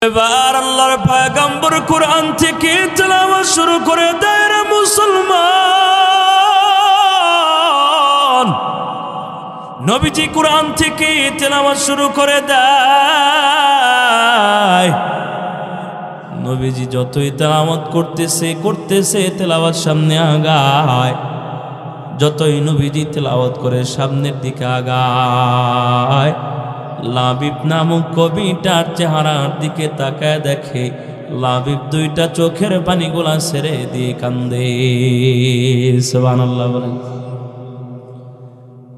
এবার আল্লাহর পয়গম্বর কুরআন থেকে তেলাওয়াত শুরু করে দেয় রে মুসলমান। নবীজি কুরআন থেকে তেলাওয়াত শুরু করে দেয়। নবীজি যতই তেলাওয়াত করতেছে তেলাওয়াত সামনে আগায়। যতই নবীজি তেলাওয়াত করে সামনের দিকে আগায়, লাবিব নামক কবিটার চেহারার দিকে তাকায় দেখে লাবিব দুইটা চোখের পানিগুলা ছেড়ে দিয়ে কান্দে। সুবহানাল্লাহ বলেন।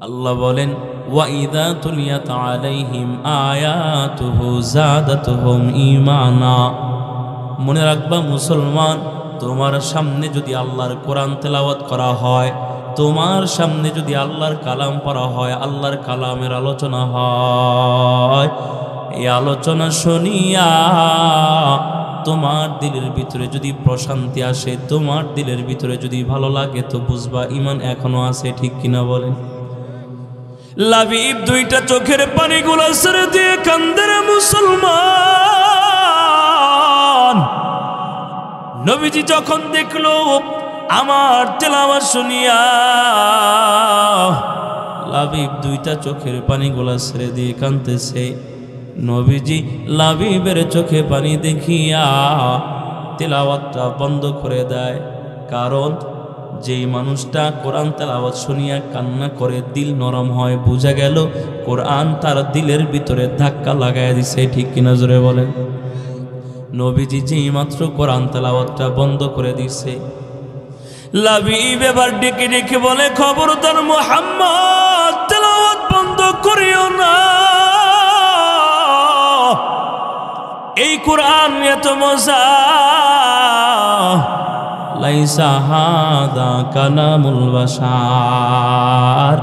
আল্লাহ বলেন ওয়াইদা তুলিয়াত আলাইহিম আয়াতুহু যাদাতুহুম ঈমানা। মনে রাখবা মুসলমান, তোমার সামনে যদি আল্লাহর কোরআন তেলাওয়াত করা হয়, তোমার সামনে যদি আল্লাহর কালাম পড়া হয়, আল্লাহর কালামের আলোচনা হয়, এই আলোচনা শুনিয়া তোমার দিলের ভিতরে যদি প্রশান্তি আসে, তোমার দিলের ভিতরে যদি ভালো লাগে, তো বুঝবা ঈমান এখনো আছে। ঠিক কিনা বলেন? লাবিব দুইটা চোখের পানিগুলো ছেড়ে দিয়ে কান্দে রে মুসলমান। নবীজি যখন দেখলো আমার তেলাওয়াত শুনিয়া লাবিব দুইটা চোখের পানিগুলা ছেড়ে দিয়ে কাঁদতেছে, নবীজি লাবিবের চোখে পানি দেখিয়া তেলাওয়াতটা বন্ধ করে দেয়। কারণ যেই মানুষটা কোরআন তেলাওয়াত শুনিয়া কান্না করে দিল নরম হয়, বোঝা গেল কোরআন তার দিলের ভিতরে ধাক্কা লাগায় দিছে। ঠিক কিনা জোরে বলেন? নবীজি যেই মাত্র কোরআন তেলাওয়াতটা বন্ধ করে দিছে, লাবিব এবার ডেকে ডেকে বলে, খবরদার মুহাম্মদ, তেলাওয়াত বন্ধ করিও না। এই কোরআন এত মজা, লাইসা হাদা কালামুল বাশার।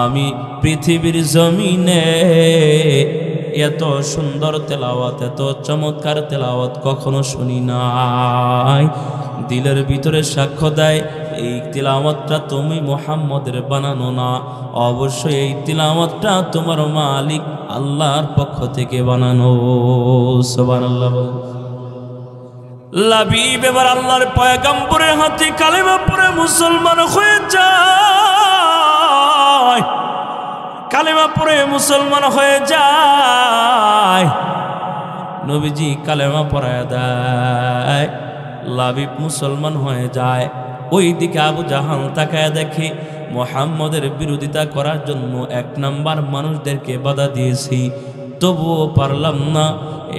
আমি পৃথিবীর জমিনে এত সুন্দর তেলাওয়াত, এত চমৎকার তেলাওয়াত কখনো শুনি নাই। দিলের ভিতরে সাক্ষ্য দেয় এই তিলাওয়াতটা তুমি মুহাম্মদের বানানো না, অবশ্যই এই তিলাওয়াতটা তোমার মালিক আল্লাহর পক্ষ থেকে বানানো। সুবহানাল্লাহ। লাবিব এবার আল্লাহর পয়গম্বরের হাতে কালেমা পড়ে মুসলমান হয়ে যায়। কালেমা পড়ে মুসলমান হয়ে যায়। নবীজি কালেমা পড়ায় দেয়, লাবিব মুসলমান হয়ে যায়। ওই দিকে আবু জাহাল তাকায় দেখে মুহাম্মদের বিরোধিতা করার জন্য এক নাম্বার মানুষদেরকে বাধা দিয়েছি, তবুও পারলাম না।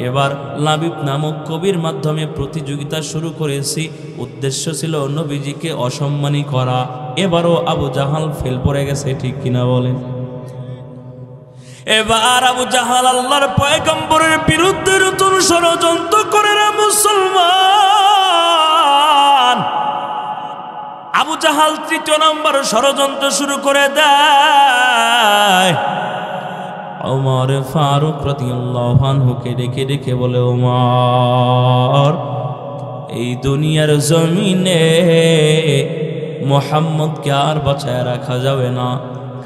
এবার লাবিব নামক কবির মাধ্যমে প্রতিযোগিতা শুরু করেছি। উদ্দেশ্য ছিল নবীজিকে অসম্মানী করা। এবারও আবু জাহাল ফেল পড়ে গেছে। ঠিক কিনা বলেন? এবার আবু জাহাল আল্লাহর পয়গম্বরের বিরুদ্ধে নতুন ষড়যন্ত্র করে রে মুসলমান। আবু জাহাল তৃতীয় নম্বর ষড়যন্ত্র শুরু করে দেয়। ওমর ফারুক রাদিয়াল্লাহু আনহুকে ডেকে ডেকে বলে, ওমর, এই দুনিয়ার জমিনে মুহাম্মদকে আর বাঁচায় রাখা যাবে না।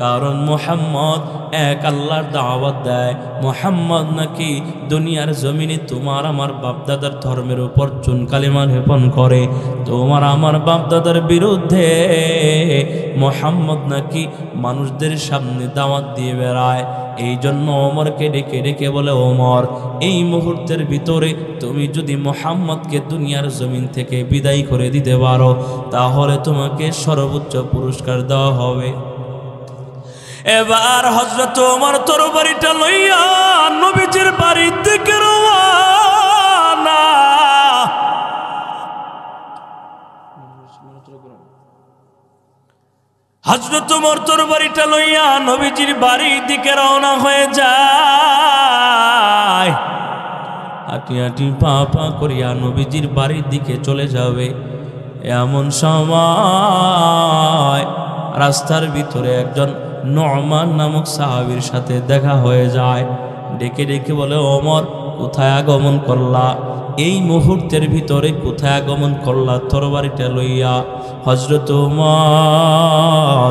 কারণ মুহাম্মদ এক আল্লাহর দাওয়াত দেয়। মুহাম্মদ নাকি দুনিয়ার জমিনে তোমার আমার বাপদাদার ধর্মের উপর চুন কালিমা লেপন করে। তোমার আমার বাপদাদার বিরুদ্ধে মুহাম্মদ নাকি মানুষদের সামনে দাওয়াত দিয়ে বেড়ায়। এই জন্য ওমরকে ডেকে ডেকে বলে, ওমর, এই মুহূর্তের ভিতরে তুমি যদি মুহাম্মদকে দুনিয়ার জমিন থেকে বিদায় করে দিতে পারো, তাহলে তোমাকে সর্বোচ্চ পুরস্কার দেওয়া হবে। এবার হযরত ওমর তরবারিটা লইয়া নবীজির বাড়ির দিকে রওনা। হযরত ওমর তরবারিটা লইয়া নবীজির বাড়ির দিকে রওনা হয়ে যায়। হাঁটি হাঁটি পা পা করিয়া নবীজির বাড়ির দিকে চলে যাবে। এমন সময় রাস্তার ভিতরে একজন নু'মান নামক সাহাবীর সাথে দেখা হয়ে যায়। ডেকে ডেকে বলে, ওমর, কোথায় আগমন করলা? এই মুহূর্তের ভিতরে কোথায় আগমন করলা তরবারিটা লইয়া? হযরত ওমর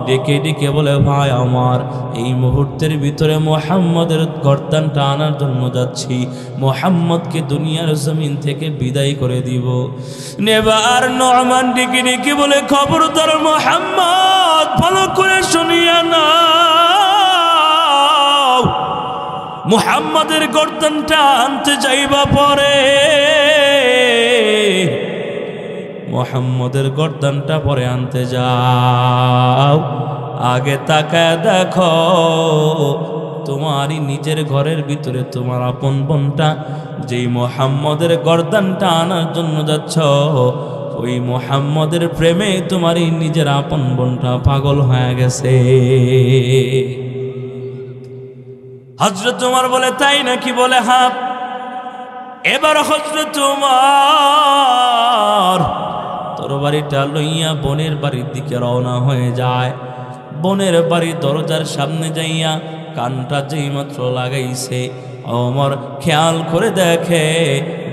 ডেকে ডেকে বলে, ভাই আমার, এই মুহূর্তের ভিতরে মুহাম্মদের গর্দানটা আনার জন্য যাচ্ছি, মুহাম্মদকে দুনিয়ার জমিন থেকে বিদায় করে দিব। নেবার নু'মান ডেকে ডেকে বলে, খবরদার মুহাম্মদ, ভালো করে শুনিয়া নাও, মুহাম্মদের গর্দানটা আনতে যাইবা পরে, মুহাম্মদের গর্দানটা পরে আনতে যাও, আগে তাকায় দেখো তোমারই নিজের ঘরের ভিতরে তোমার আপন বোনটা যেই মুহাম্মদের গর্দানটা আনার জন্য যাচ্ছ, ওই মুহাম্মদের প্রেমে তোমারই নিজের আপন বোনটা পাগল হয়ে গেছে। হযরত ওমর বলে, তাই নাকি? বলে, হ্যাঁ। এবার হযরত ওমর তরবারিটা লইয়া বোনের বাড়ির দিকে রওনা হয়ে যায়। বোনের বাড়ির দরজার সামনে যাইয়া কানটা যেই মাত্র লাগাইছে, ওমর খেয়াল করে দেখে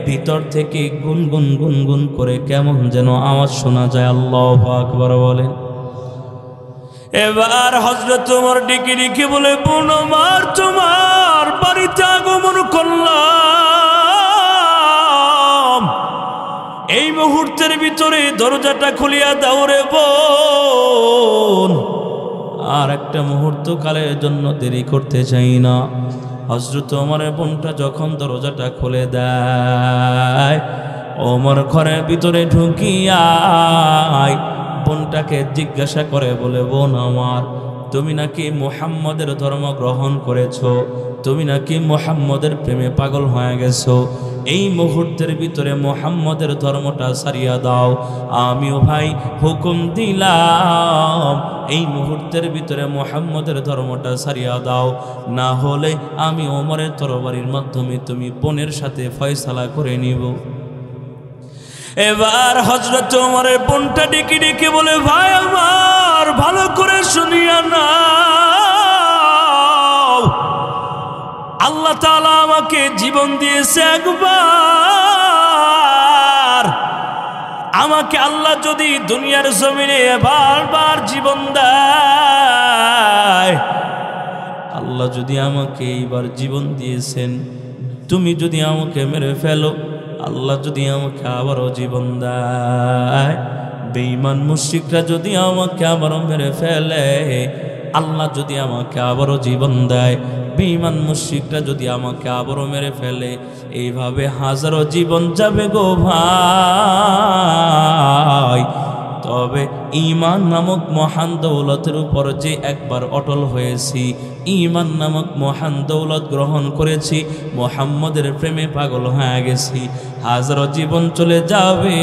ভিতর থেকে গুনগুন গুনগুন করে কেমন যেন আওয়াজ শোনা যায়। আল্লাহু আকবার বলেন। এবার হযরত ওমর ডেকে ডেকে বলে, বোন আমার, তোমার বাড়িতে আগমন করলাম, এই মুহূর্তের ভিতরে দরজাটা খুলিয়া দাও রে বোন, আর একটা মুহূর্ত কালের জন্য দেরি করতে চাই না। হযরত ওমরের বোনটা যখন দরজাটা খুলে দেয়, ওমর ঘরের ভিতরে ঢুকিয়া বোনটাকে জিজ্ঞাসা করে, বলে, বোন আমার, তুমি নাকি মুহাম্মদের ধর্ম গ্রহণ করেছো, তুমি নাকি মুহাম্মদের প্রেমে পাগল হয়ে গেছো, এই মুহূর্তের ভিতরে মুহাম্মদের ধর্মটা ছাড়িয়া দাও। আমিও ভাই হুকুম দিলাম, এই মুহূর্তের ভিতরে মুহাম্মদের ধর্মটা ছাড়িয়া দাও, না হলে আমি ওমরের তরবারির মাধ্যমে তুমি বোনের সাথে ফয়সালা করে নিব। এবার হযরত ওমরের বোনটা ডেকে ডেকে বলে, ভাই আমার, ভালো করে শুনিয়া নাও, আল্লাহ তাআলা আমাকে জীবন দিয়েছে একবার, আমাকে আল্লাহ যদি দুনিয়ার জমিনে বারবার জীবন দেয়, আল্লাহ যদি আমাকে এইবার জীবন দিয়েছেন, তুমি যদি আমাকে মেরে ফেলো, আল্লাহ যদি আমাকে আবারও জীবন দেয়, বেঈমান মুশরিকরা যদি আমাকে আবারও মেরে ফেলে, আল্লাহ যদি আমাকে আবারও জীবন দেয়, বেঈমান মুশরিকরা যদি আমাকে আবারও মেরে ফেলে, এইভাবে হাজারো জীবন যাবে গো ভাই। তবে ঈমান নামক মহান দৌলতের উপর যে একবার অটল হয়েছি, ঈমান নামক মহান দৌলত গ্রহণ করেছি, মুহাম্মদের প্রেমে পাগল হয়ে গেছি, হাজারো জীবন চলে যাবে,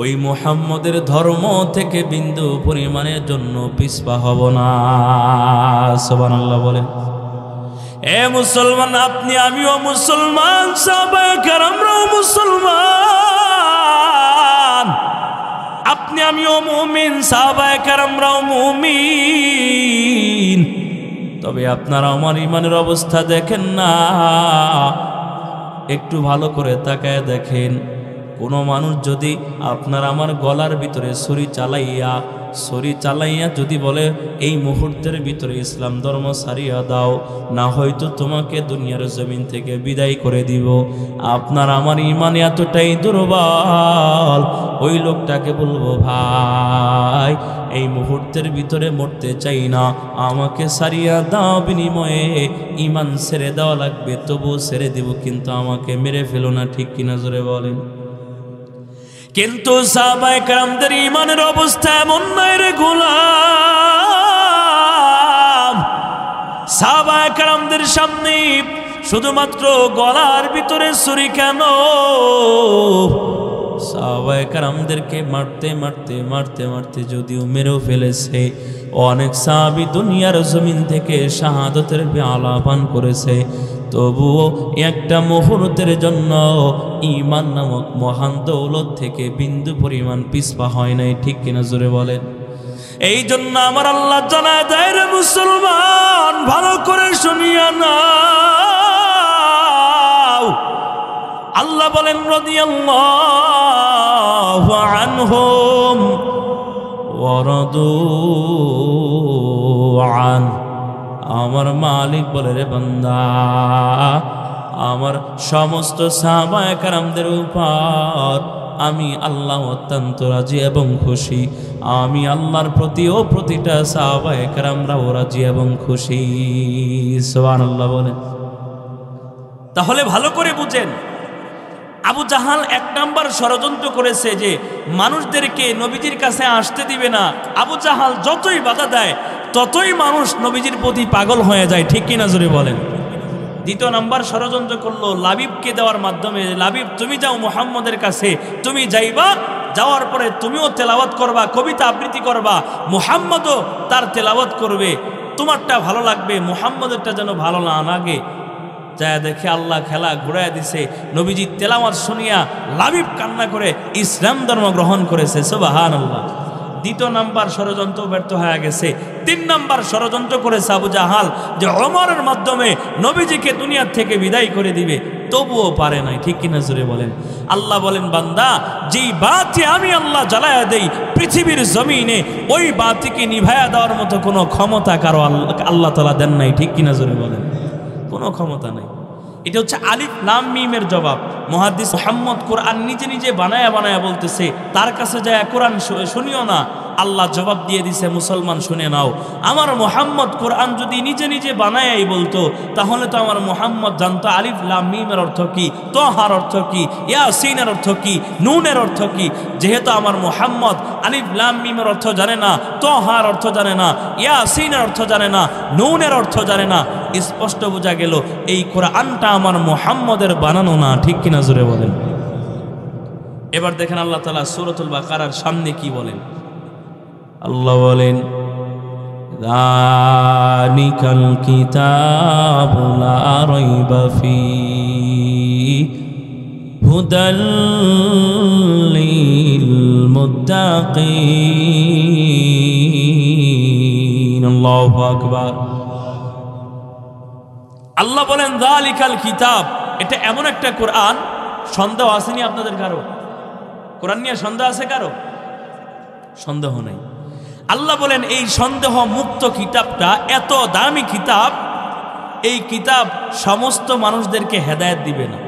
ওই মুহাম্মদের ধর্ম থেকে বিন্দু পরিমাণের জন্য পিছপা হব না। সুবহানাল্লাহ বলেন। এ মুসলমান, আপনি আমিও মুসলমান, সাহাবায়ে কেরামরাও মুসলমান, আপনি আমিও মুমিন, সাহাবায়ে কেরামরাও মুমিন। তবে আপনারা আমার ইমানের অবস্থা দেখেন না, একটু ভালো করে তাকায় দেখেন। কোনো মানুষ যদি আপনার আমার গলার ভিতরে ছুরি চালাইয়া যদি বলে, এই মুহূর্তের ভিতরে ইসলাম ধর্ম ছাড়িয়া দাও, না হয়তো তোমাকে দুনিয়ার জমিন থেকে বিদায় করে দিব, আপনার আমার ঈমান এতটাই দুর্বল, ওই লোকটাকে বলবো, ভাই এই মুহূর্তের ভিতরে মরতে চাই না, আমাকে ছাড়িয়া দাও, বিনিময়ে ঈমান ছেড়ে দেওয়া লাগবে, তবু ছেড়ে দিব, কিন্তু আমাকে মেরে ফেলো না। ঠিক কিনা জোরে বলেন। কিন্তু সাহাবায়ে কেরামদের ঈমানের অবস্থা এমন নয় রে গোলাম। সাহাবায়ে কেরামদের সামনে শুধুমাত্র গলার ভিতরে ছুরি কেন, সাহাবায়ে কেরামদেরকে মারতে মারতে মারতে মারতে যদিও মেরেও ফেলেছে, অনেক সাহাবী দুনিয়ার জমিন থেকে শাহাদাতের পেয়ালা পান করেছে, তবুও একটা মুহূর্তের জন্য ঈমান নামক মহান দৌলত থেকে বিন্দু পরিমাণ পিছপা হয় নাই। ঠিক কিনা জোরে বলেন। এই জন্য আমার আল্লাহ জানায় দেয়, রে মুসলমান, ভালো করে শুনিয়া নাও, আল্লাহ বলেন রাদিয়াল্লাহু আনহুম ওয়া রাদু আন। আমার মালিক বলে, রে বান্দা, আমার সমস্ত সাহাবায়ে কেরামদের উপর আমি আল্লাহ অত্যন্ত রাজি এবং খুশি। আমি আল্লাহর প্রতিও প্রতিটা সাহাবায়ে কেরামরাও রাজি এবং খুশি। সুবহানাল্লাহ বলেন। তাহলে ভালো করে বুঝেন, আবু জাহাল এক নাম্বার ষড়যন্ত্র করেছে যে মানুষদেরকে নবীজির কাছে আসতে দিবে না। আবু জাহাল যতই বাধা দেয় ততই মানুষ নবীজির প্রতি পাগল হয়ে যায়, ঠিক কিনা জোরে বলেন। দ্বিতীয় নাম্বার ষড়যন্ত্র করলো লাবিবকে দেওয়ার মাধ্যমে, লাবিব তুমি যাও মুহাম্মদের কাছে, তুমি যাইবা, যাওয়ার পরে তুমিও তেলাওয়াত করবা, কবিতা আবৃত্তি করবা, মুহাম্মদও তার তেলাওয়াত করবে, তোমারটা ভালো লাগবে, মুহাম্মদেরটা যেন ভালো না লাগে। যা দেখে আল্লাহ খেলা ঘুরাইয়া দিছে, নবীজি তেলাওয়াত শুনিয়া লাবিব কান্না করে ইসলাম ধর্ম গ্রহণ করেছে। সুবহানাল্লাহ। দ্বিতীয় নাম্বার ষড়যন্ত্র ব্যর্থ হয়ে গেছে। তিন নাম্বার ষড়যন্ত্র করেছে আবু জাহাল যে ওমরের মাধ্যমে নবীজিকে দুনিয়ার থেকে বিদায় করে দিবে, তবুও পারে নাই, ঠিক কিনা জোরে বলেন। আল্লাহ বলেন, বান্দা, যেই বাতি আমি আল্লাহ জ্বালায়া দেই পৃথিবীর জমিনে, ওই বাতিকে নিভায়া দেওয়ার মতো কোনো ক্ষমতা কারো আল্লাহ তাআলা দেন নাই, ঠিক কিনা জোরে বলেন। কোনো ক্ষমতা নাই। এটা হচ্ছে আলিফ লাম মিমের জবাব। মুহাদ্দিস মুহাম্মদ কোরআন নিজে নিজে বানায়া বানায়া বলতেছে, তার কাছে যায় কোরআন শুনিও না, আল্লাহ জবাব দিয়ে দিছে, মুসলমান শুনে নাও। আমার মুহাম্মদ কোরআন যদি নিজে নিজে বানায়াই বলতো, তাহলে তো আমার মুহাম্মদ জানতো আলিফ লাম মিমের অর্থ কি, তহার অর্থ কি, ইয়াসিনের অর্থ কি, নুনের অর্থ কি। যেহেতু আমার মুহাম্মদ আলিফ লাম মিমের অর্থ জানে না, তহার অর্থ জানে না, ইয়াসিনের অর্থ জানে না, নুনের অর্থ জানে না, স্পষ্ট বোঝা গেল এই কোরআনটা আমার মুহাম্মদের বানানো না, ঠিক কিনা জোরে বলেন। এবার দেখেন আল্লাহ তাআলা সূরাতুল বাকারার সামনে কি বলেন। আল্লাহ বলেন, যালিকাল কিতাবু লা রাইবা ফীহি হুদাল লিল মুত্তাকিন। আল্লাহু আকবার। আল্লাহ বলেন, যালিকাল কিতাব, এটা এমন একটা কোরআন, সন্দেহ আসেনি আপনাদের কারো? কোরআন নিয়ে সন্দেহ আছে কারো? সন্দেহ নেই। আল্লাহ বলেন, এই সন্দেহ মুক্ত কিতাবটা এত দামি কিতাব, এই কিতাব সমস্ত মানুষদেরকে হেদায়েত দিবে না।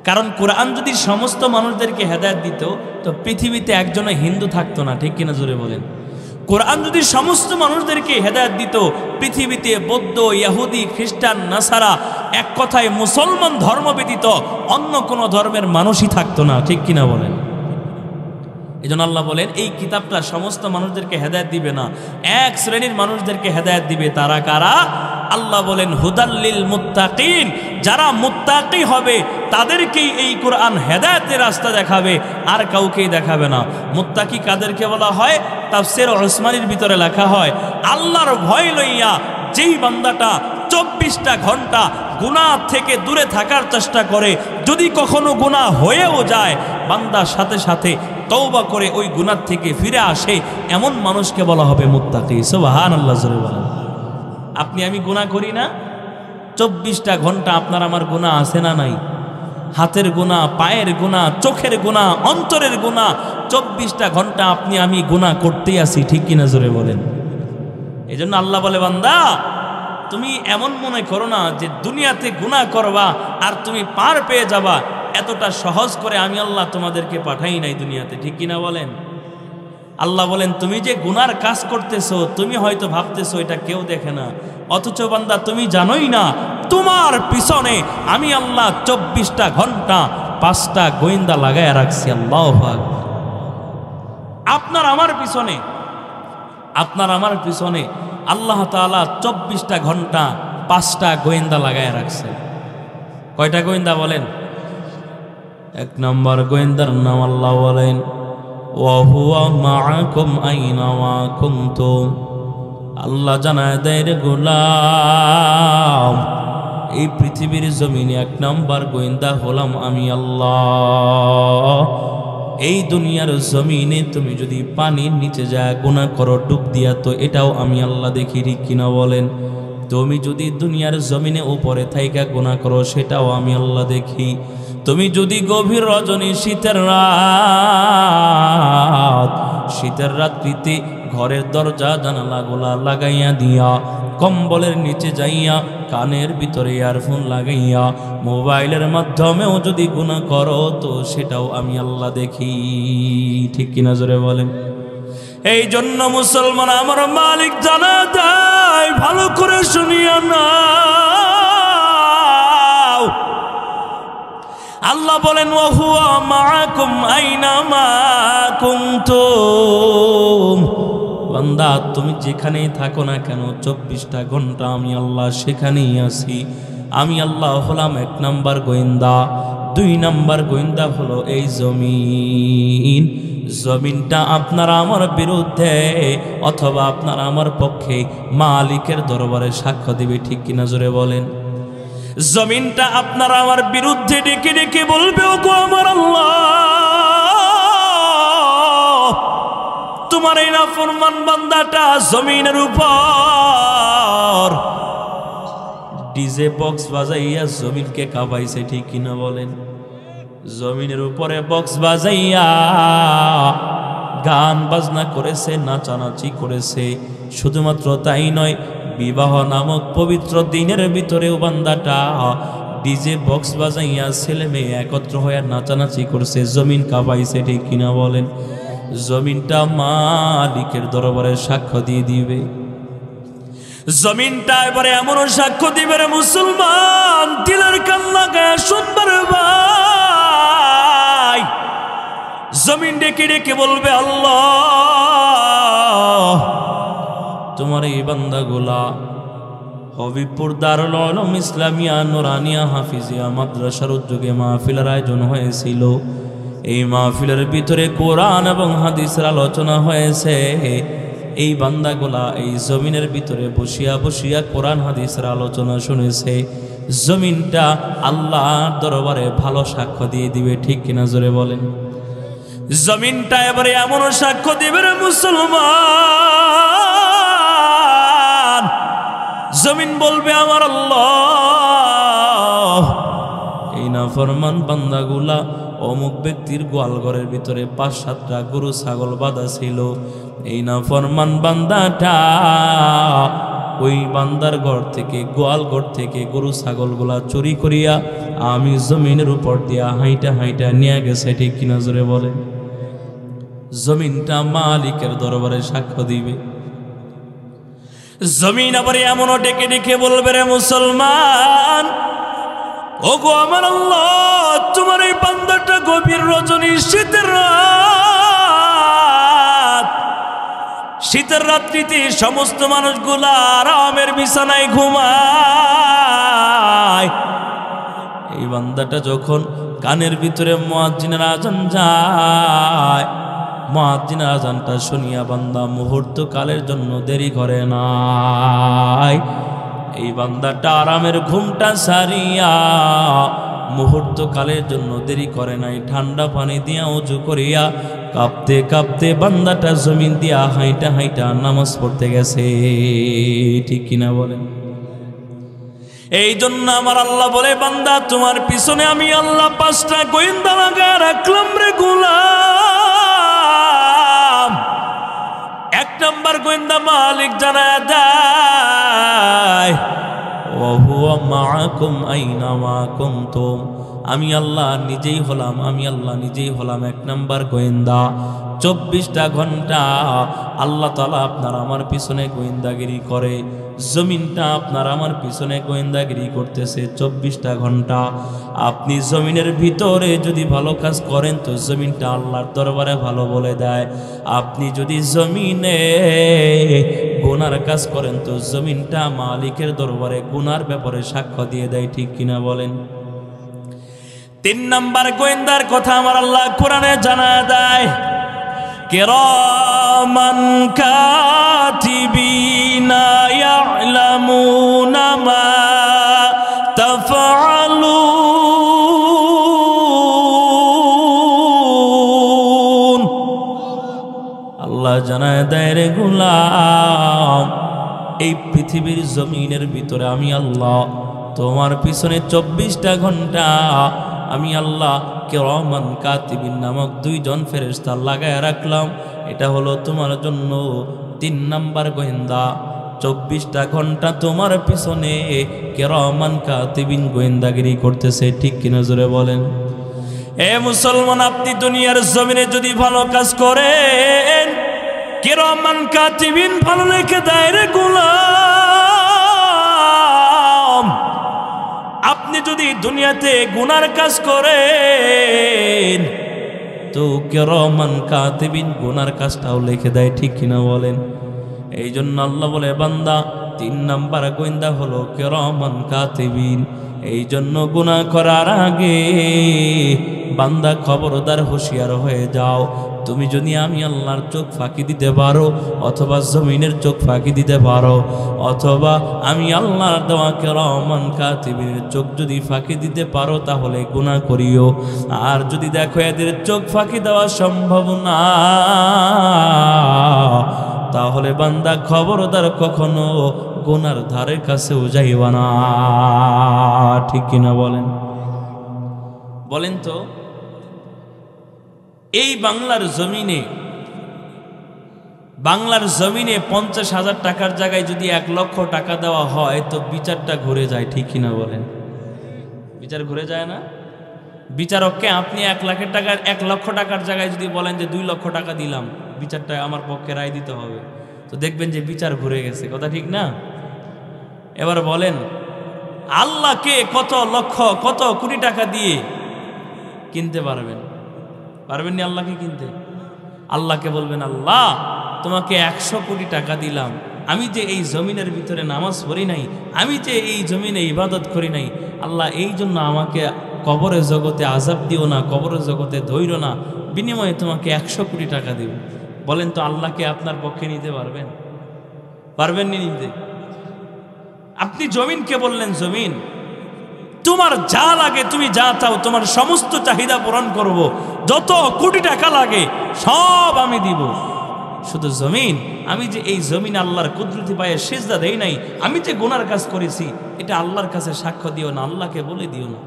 কারণ কোরআন যদি সমস্ত মানুষদেরকে হেদায়েত দিত, তো পৃথিবীতে একজনও হিন্দু থাকতো না, ঠিক কিনা জোরে বলেন। কোরআন যদি সমস্ত মানুষদেরকে হেদায়েত দিত, পৃথিবীতে বৌদ্ধ, ইহুদি, খ্রিস্টান, নাসারা, এক কথায় মুসলমান ধর্ম ব্যতীত অন্য কোনো ধর্মের মানুষই থাকতো না, ঠিক কিনা বলেন। এই জন্য আল্লাহ বলেন, এই কিতাবটা সমস্ত মানুষদেরকে হেদায়েত দিবে না, এক শ্রেণীর মানুষদেরকে হেদায়েত দিবে। তারা কারা? আল্লাহ বলেন, হুদাল্লিল মুত্তাকিন, যারা মুত্তাকি হবে তাদেরকেই এই কোরআন হেদায়েতের রাস্তা দেখাবে, আর কাউকেই দেখাবে না। মুত্তাকি কাদেরকে বলা হয়? তাফসীর উসমানির ভিতরে লেখা হয়, আল্লাহর ভয় লইয়া যেই বান্দাটা 24টা ঘন্টা গুনাহ থেকে দূরে থাকার চেষ্টা করে, যদি কখনো গুনাহ হয়েও যায়, বান্দা সাথে সাথে তওবা করে ওই গুনাহ থেকে ফিরে আসে, এমন মানুষকে বলা হবে মুত্তাকি। সুবহানাল্লাহ জোরে বলেন। আপনি আমি গুনাহ করি না? 24টা ঘন্টা আপনার আমার গুনাহ আছে না নাই? হাতের গুনাহ, পায়ের গুনাহ, চোখের গুনাহ, অন্তরের গুনাহ, 24টা ঘন্টা আপনি আমি গুনাহ করতেই আছি, ঠিক কিনা জোরে বলেন। এই জন্য আল্লাহ বলে, বান্দা, তুমি এমন মনে করো না যে দুনিয়াতে গুনাহ করবা আর তুমি পার পেয়ে যাবা। এতটা সহজ করে আমি আল্লাহ তোমাদেরকে পাঠাই নাই দুনিয়াতে, ঠিক কিনা বলেন। আল্লাহ বলেন, তুমি যে গুনার কাজ করতেছো, তুমি হয়তো ভাবতেছো এটা কেউ দেখে না, অথচ বান্দা তুমি জানোই না তোমার পিছনে আমি আল্লাহ 24টা ঘন্টা 5টা গোয়েন্দা লাগায় রাখছি। আল্লাহু আকবার। আপনার আমার পিছনে আল্লাহ তাআলা 24টা ঘন্টা 5টা গোয়েন্দা লাগায় রাখছে। কয়টা গোয়েন্দা বলেন? এক নম্বর গোয়েন্দার নাম আল্লাহ বলেন, ওয়া হুয়া মাআকুম আইনা মা কুনতুম। আল্লাহ জানায় দেয়, রে গোলাম, এই পৃথিবীর জমিনে এক নম্বর গোয়েন্দা হলাম আমি আল্লাহ। এই দুনিয়ার জমিনে তুমি যদি পানির নিচে যা গুনাহ করো ডুব দিয়া, তো এটাও আমি আল্লাহ দেখি, ঠিক কিনা বলেন। তুমি যদি দুনিয়ার জমিনে উপরে থাইকা গুনাহ করো, সেটাও আমি আল্লাহ দেখি। তুমি যদি গভীর রজনী শীতের রাত্রিতে ঘরের দরজা জানালাগুলা লাগাইয়া দিয়া, কম্বলের নিচে যাইয়া, কানের ভিতরে ইয়ারফোন লাগাইয়া, মোবাইলের মাধ্যমেও যদি গুনাহ করো তো সেটাও আমি আল্লাহ দেখি। ঠিক কিনা জোরে বলেন? এই জন্য মুসলমান আমার মালিক জানা দেয়, ভালো করে শুনিয়া নাও। আল্লাহ বলেন ওয়া হুয়া মাআকুম আইনামা কুনতুম। বান্দা তুমি যেখানেই থাকো না কেন 24টা ঘন্টা আমি আল্লাহ সেখানেই আছি। আমি আল্লাহ হলাম 1 নাম্বার গোয়েন্দা। 2 নাম্বার গোয়েন্দা হলো এই জমিন। জমিনটা আপনারা আমার বিরুদ্ধে অথবা আপনারা আমার পক্ষে মালিকের দরবারে সাক্ষ্য দিবে। ঠিক কিনা জোরে বলেন? জমিনটা আপনারা আমার বিরুদ্ধে ডেকে ডেকে বলবে, ওগো আমার আল্লাহ, তোমার এই নাফরমান বান্দাটা জমিনের উপর ডিজে বক্স বাজাইয়া জমিনকে কাঁপাইছে। ঠিক কিনা বলেন? জমিনের উপরে বক্স বাজাইয়া গান বাজনা করেছে, নাচানাচি করেছে। শুধুমাত্র তাই নয়, বিবাহ নামক পবিত্র দিনের ভিতরেও বান্দাটা ডিজে বক্স বাজাইয়া ছেলে মেয়ে একত্র হয়ে নাচানাচি করছে, জমিন কাঁপাইছে। ঠিক কিনা বলেন? জমিনটা মালিকের দরবারে সাক্ষ্য দিয়ে দিবে। জমিনটা এবারে এমনও সাক্ষ্য দিবে রে মুসলমান, দিলের কান লাগায় শুনবার ভাই। জমিন ডেকে ডেকে বলবে, আল্লাহ তোমার এই বান্দাগুলা হবিবপুর দারুল উলুম ইসলামিয়া নুরানিয়া হাফিজিয়া মাদ্রাসার উদ্যোগে মাহফিলের আয়োজন হয়েছিল। এই মাহফিলের ভিতরে কোরআন এবং হাদিসের আলোচনা হয়েছে। এই বান্দাগুলা এই জমিনের ভিতরে বসিয়া বসিয়া কোরআন হাদিসের আলোচনা শুনেছে। জমিনটা আল্লাহর দরবারে ভালো সাক্ষ্য দিয়ে দিবে। ঠিক কিনা জোরে বলেন? জমিনটা এবারে এমন সাক্ষ্য দিবে রে মুসলমান, জমিন বলবে, আমার আল্লাহ এই নাফরমান বান্দাগুলা অমুক ব্যক্তির গোয়ালঘরের ভিতরে 5-7টা গরু ছাগল বাঁধা ছিল। এই নাফরমান বান্দাটা ওই বান্দার ঘর থেকে, গোয়াল ঘর থেকে গরু ছাগলগুলা চুরি করিয়া আমি জমিনের উপর দিয়া হাইটা হাইটা নিয়ে গেছে। ঠিক কিনা জোরে বলে? জমিনটা মালিকের দরবারে সাক্ষ্য দিবে। জমিন আবার এমনও ডেকে ডেকে বলবে, রে মুসলমান, ওগো আমার আল্লাহ, তোমার এই বান্দাটা গভীর রজনী শীতের রাত্রিতে সমস্ত মানুষগুলা আরামের বিছানায় ঘুমায়। এই বান্দাটা যখন কানের ভিতরে মুয়াজ্জিনের আজান যায়, মুয়াজ্জিনের আজানটা শুনিয়া বান্দা মুহূর্ত কালের জন্য দেরি করে নাই। এই বান্দাটা আরামের ঘুমটা সারিয়া মুহূর্ত কালের জন্য দেরি করে নাই। ঠান্ডা পানি দিয়া উজু করিয়া কাঁপতে কাঁপতে বান্দাটা জমিন দিয়া হাইটা হাইটা নামাজ পড়তে গেছে। ঠিক কিনা বলেন? এই জন্য আমার আল্লাহ বলে, বান্দা তোমার পিছনে আমি আল্লাহ 5টা গোয়েন্দা লাগা রাখলাম রে গোলাম। 1 নাম্বার গোয়েন্দা মালিক জানায় দেয়, ওয়া হুয়া মাআকুম আইনামা কুনতুম। আমি আল্লাহ নিজেই হলাম 1 নাম্বার গোয়েন্দা। 24টা ঘন্টা আল্লাহ তাআলা আপনার আমার পিছনে গোয়েন্দাগিরি করে। জমিনটা আপনার আমার পিছনে গোয়েন্দাগিরি করতেছে 24টা ঘন্টা। আপনি জমিনের ভিতরে যদি ভালো কাজ করেন তো জমিনটা আল্লাহর দরবারে ভালো বলে দেয়। আপনি যদি জমিনে গুনার কাজ করেন তো জমিনটা মালিকের দরবারে গুনার ব্যাপারে সাক্ষ্য দিয়ে দেয়। ঠিক কিনা বলেন? 3 নাম্বার গোয়েন্দার কথা আমার আল্লাহ কোরআনে জানায় দেয়, কিরামান কাতিবিনা ইয়ালামুনা মা তাফআলুন। আল্লাহ জানায় দেয়, রে গোলাম, এই পৃথিবীর জমিনের ভিতরে আমি আল্লাহ তোমার পিছনে 24টা ঘন্টা আমি আল্লাহ কিরামান কাতিবিন নামক 2 জন ফেরেশতা লাগায় রাখলাম। এটা হলো তোমার জন্য 3 নাম্বার গোয়েন্দা। 24টা ঘন্টা তোমার পিছনে কিরামান কাতিবিন গোয়েন্দাগিরি করতেছে, ঠিক কিনা জোরে বলেন। এ মুসলমান, আপনি দুনিয়ার জমিনে যদি ভালো কাজ করেন, কিরামান কাতিবিন ভালো লিখে দেয় রে গোলাম। আপনি যদি দুনিয়াতে গুনার কাজ করেন তো কিরামান কাতিবিন গুনার কাজটাও লিখে দেয়, ঠিক কিনা বলেন। এই জন্য আল্লাহ বলে, বান্দা 3 নাম্বার গোয়েন্দা হলো কিরামান কাতিবিন। এই জন্য গুনাহ করার আগে বান্দা খবরদার হুঁশিয়ার হয়ে যাও। তুমি যদি আমি আল্লাহর চোখ ফাঁকি দিতে পারো, অথবা জমিনের চোখ ফাঁকি দিতে পারো, অথবা আমি আল্লাহর দেওয়া কিরামান কাতিবিনের চোখ যদি ফাঁকি দিতে পারো, তাহলে গুনাহ করিও। আর যদি দেখো এদের চোখ ফাঁকি দেওয়া সম্ভব না, তাহলে বান্দা খবরদার কখনো গুনার ধারে কাছেও যাইবা না, ঠিক কিনা বলেন। বলেন তো, এই বাংলার জমিনে 50,000 টাকার জায়গায় যদি 1 লক্ষ টাকা দেওয়া হয়, তো বিচারটা ঘুরে যায়, ঠিক কিনা বলেন। বিচার ঘুরে যায় না? বিচারককে আপনি 1 লক্ষ টাকার জায়গায় যদি বলেন যে 2 লক্ষ টাকা দিলাম, বিচারটা আমার পক্ষে রায় দিতে হবে, তো দেখবেন যে বিচার ঘুরে গেছে, কথা ঠিক না? এবার বলেন, আল্লাহকে কত লক্ষ কত কোটি টাকা দিয়ে কিনতে পারবেন? পারবেননি আল্লাহকে কিনতে। আল্লাহকে বলবেন, আল্লাহ তোমাকে 100 কোটি টাকা দিলাম, আমি যে এই জমিনের ভিতরে নামাজ পড়ি নাই, আমি যে এই জমিনে ইবাদত করি নাই, আল্লাহ এই জন্য আমাকে কবরের জগতে আযাব দিও না, কবরের জগতে ধৈর্য না, বিনিময়ে তোমাকে 100 কোটি টাকা দিব। বলেন তো, আল্লাহকে আপনার পক্ষে নিতে পারবেন? পারবেননি নিতে। আপনি জমিনকে বললেন, জমিন তোমার যা লাগে তুমি যা চাও, তোমার সমস্ত চাহিদা পূরণ করব, যত কোটি টাকা লাগে সব আমি দিব। শুধু জমিন, আমি যে এই জমিন আল্লাহর কুদরতি পায়ে সিজদা দেই নাই, আমি যে গুনার কাজ করেছি, এটা আল্লাহর কাছে সাক্ষ্য দিও না, আল্লাহকে বলে দিও না।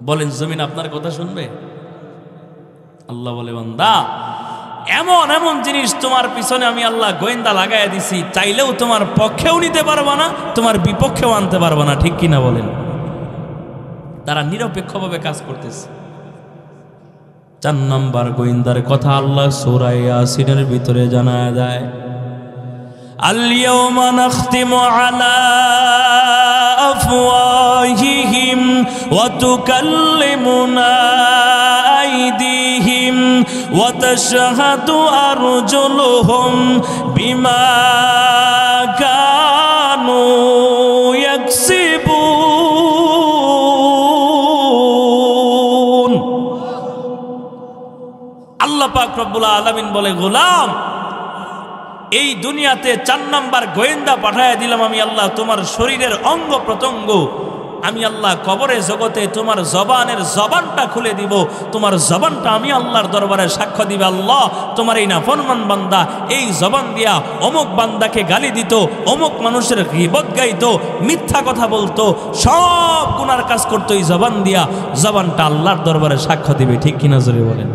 বলেন, জমিন আপনার কথা শুনবে? আল্লাহ বলে, বান্দা এমন এমন জিনিস তোমার পিছনে আমি আল্লাহ গোয়েন্দা লাগাইয়া দিছি, চাইলেও তোমার পক্ষেও নিতে পারবা না, তোমার বিপক্ষেও আনতে পারবা না, ঠিক কিনা বলেন। তারা নিরপেক্ষভাবে কাজ করতেছে। 4 নাম্বার গোয়েন্দার কথা আল্লাহ সূরা ইয়াসিনের ভিতরে জানায়া দেয়, আল-ইয়াওমা নাখতিমু আলা আফওয়াহিহিম ওয়া তুকাল্লিমুনা আইদিহিম ওয়া তাশহাদু আরজুলুহুম বিমা কানু ইয়াকসিবুন। আল্লাহ পাক রব্বুল আলামিন বলে, গোলাম এই দুনিয়াতে 4 নাম্বার গোয়েন্দা পাঠায়া দিলাম আমি আল্লাহ, তোমার শরীরের অঙ্গ প্রত্যঙ্গ আমি আল্লাহ কবরে জগতে তোমার জবানটা খুলে দিব, তোমার জবানটা আমি আল্লাহর দরবারে সাক্ষ্য দিবে, আল্লাহ তোমার এই নাফরমান বান্দা এই জবান দিয়া অমুক বান্দাকে গালি দিত, অমুক মানুষের গীবত গাইতো, মিথ্যা কথা বলতো, সব গুনার কাজ করতো এই জবান দিয়া, জবানটা আল্লাহর দরবারে সাক্ষ্য দিবে, ঠিক কিনা জোরে বলেন।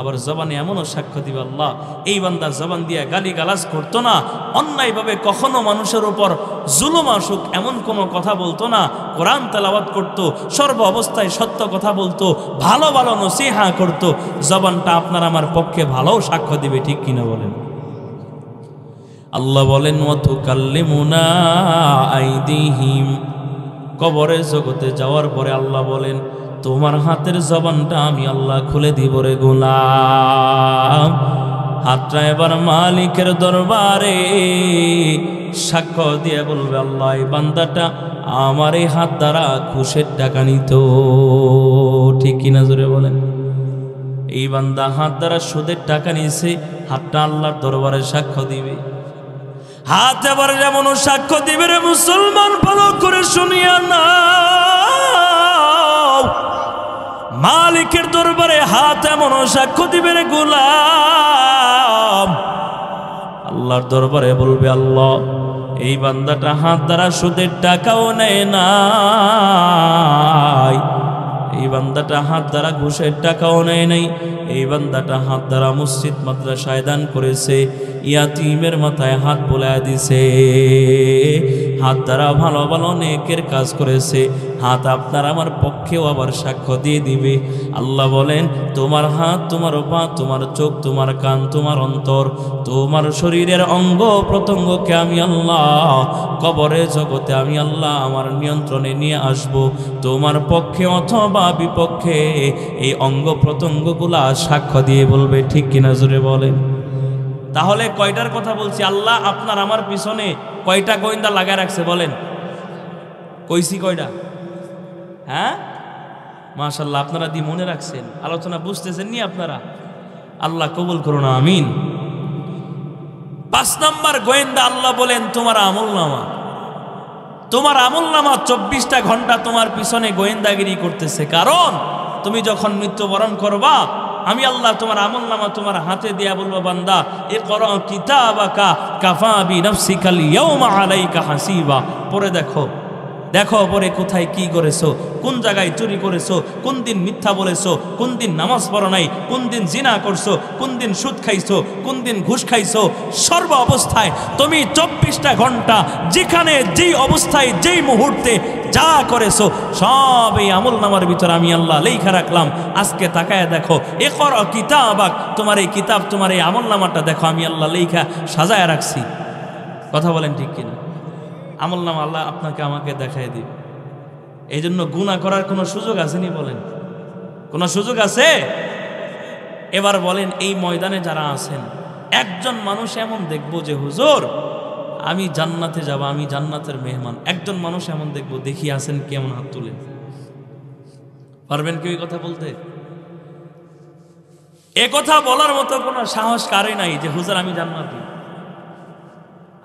আবার জবানে এমনও সাক্ষ্য দিবে, আল্লাহ এই বান্দা জবান দিয়া গালি গালাজ করতো না, অন্যায়ভাবে কখনো মানুষের উপর জুলুম আসুক এমন কোনো কথা বলতো না, কোরআন তেলাওয়াত করতো, সর্ব অবস্থায় সত্য কথা বলতো, ভালো ভালো নসিহা করতো, জবানটা আপনার আমার পক্ষে ভালো সাক্ষ্য দিবে, ঠিক কিনা বলেন। আল্লাহ বলেন, ওয়া তুকাল্লিমুনা আইদিহিম, কবরের জগতে যাওয়ার পরে আল্লাহ বলেন, তোমার হাতের জবানটা আমি আল্লাহ খুলে দিব রে গোলাম। হাতটা এবার মালিকের দরবারে সাক্ষ্য দিয়ে বলবে, আল্লাহ এই বান্দাটা আমার এই হাত দ্বারা ঘুষের টাকা নিত, ঠিক কিনা জোরে বলেন। এই বান্দা হাত দ্বারা সুদের টাকা নিয়েছে, হাতটা আল্লাহর দরবারে সাক্ষ্য দিবে। হাত এবার যেমন সাক্ষ্য দিবে রে মুসলমান, ভালো করে শুনিয়া না, মালিকের দরবারে হাত এমন সাক্ষ্য দিবে রে গোলাম। আল্লাহর দরবারে বলবে, আল্লাহ এই বান্দাটা হাত দ্বারা সুদের টাকাও নেয় নাই, এই বান্দাটা হাত দ্বারা ঘুষের টাকাও নেয় নাই, এই বান্দাটা হাত দ্বারা মসজিদ মাদ্রাসায় দান করেছে, ইয়াতীমের মাথায় হাত বোলায় দিছে, হাত দ্বারা ভালো ভালো নেকের কাজ করেছে, হাত আপনার আমার পক্ষেও আবার সাক্ষ্য দিয়ে দিবে। আল্লাহ বলেন, তোমার হাত, তোমার পা, তোমার চোখ, তোমার কান, তোমার অন্তর, তোমার শরীরের অঙ্গ প্রত্যঙ্গকে আমি আল্লাহ কবরে জগতে আমি আল্লাহ আমার নিয়ন্ত্রণে নিয়ে আসব। তোমার পক্ষে অথবা বিপক্ষে এই অঙ্গ প্রত্যঙ্গগুলা সাক্ষ্য দিয়ে বলবে, ঠিক কিনা জোরে বলেন। তাহলে কয়টার কথা বলছি? আল্লাহ আপনার আমার পিছনে কয়টা গোয়েন্দা লাগায় রাখছে বলেন? কইছি কয়টা? হ্যাঁ, মাশাআল্লাহ, আপনারা দি মনে রাখছেন, আলোচনা বুঝতেছেন নি আপনারা? আল্লাহ কবুল করুন, আমিন। 5 নম্বর গোয়েন্দা আল্লাহ বলেন তোমার আমলনামা। তোমার আমলনামা 24টা ঘন্টা তোমার পিছনে গোয়েন্দাগিরি করতেছে। কারণ তুমি যখন মৃত্যুবরণ করবা, আমি আল্লাহ তোমার আমলনামা তোমার হাতে দিয়া বলবো, বান্দা ইকরা কিতাবাকা কাফা বিনাফসিকাল ইয়াওমা আলাইকা হাসিবা। পড়ে দেখো, দেখো পরে কোথায় কি করেছো, কোন জায়গায় চুরি করেছো, কোন দিন মিথ্যা বলেছো, কোন দিন নামাজ পড়ো নাই, কোন দিন জিনা করছো, কোন দিন সুদ খাইছো, কোন দিন ঘুষ খাইছো। সর্ব অবস্থায় তুমি 24টা ঘন্টা যেখানে যেই অবস্থায় যেই মুহূর্তে যা করেছো সব এই আমলনামার ভিতর আমি আল্লাহ লেখা রাখলাম। আজকে তাকায় দেখো, ইকরা কিতাবাক, তোমার এই কিতাব, তোমার এই আমলনামাটা দেখো, আমি আল্লাহ লেখা সাজায় রাখছি। কথা বলেন ঠিক কিনা? আমলনামা আল্লাহ আপনাকে আমাকে দেখায় দিবে। এই জন্য গুনাহ করার কোনো সুযোগ আসেনি বলেন? কোনো সুযোগ আছে? এবার বলেন, এই ময়দানে যারা আছেন, একজন মানুষ এমন দেখবো যে হুজুর আমি জান্নাতে যাব, আমি জান্নাতের মেহমান, একজন মানুষ এমন দেখবো, দেখি আছেন কেমন? হাত তুলে পারবেন কেউ এই কথা বলতে? এ কথা বলার মতো কোনো সাহস কারই নাই যে হুজুর আমি জান্নাতি।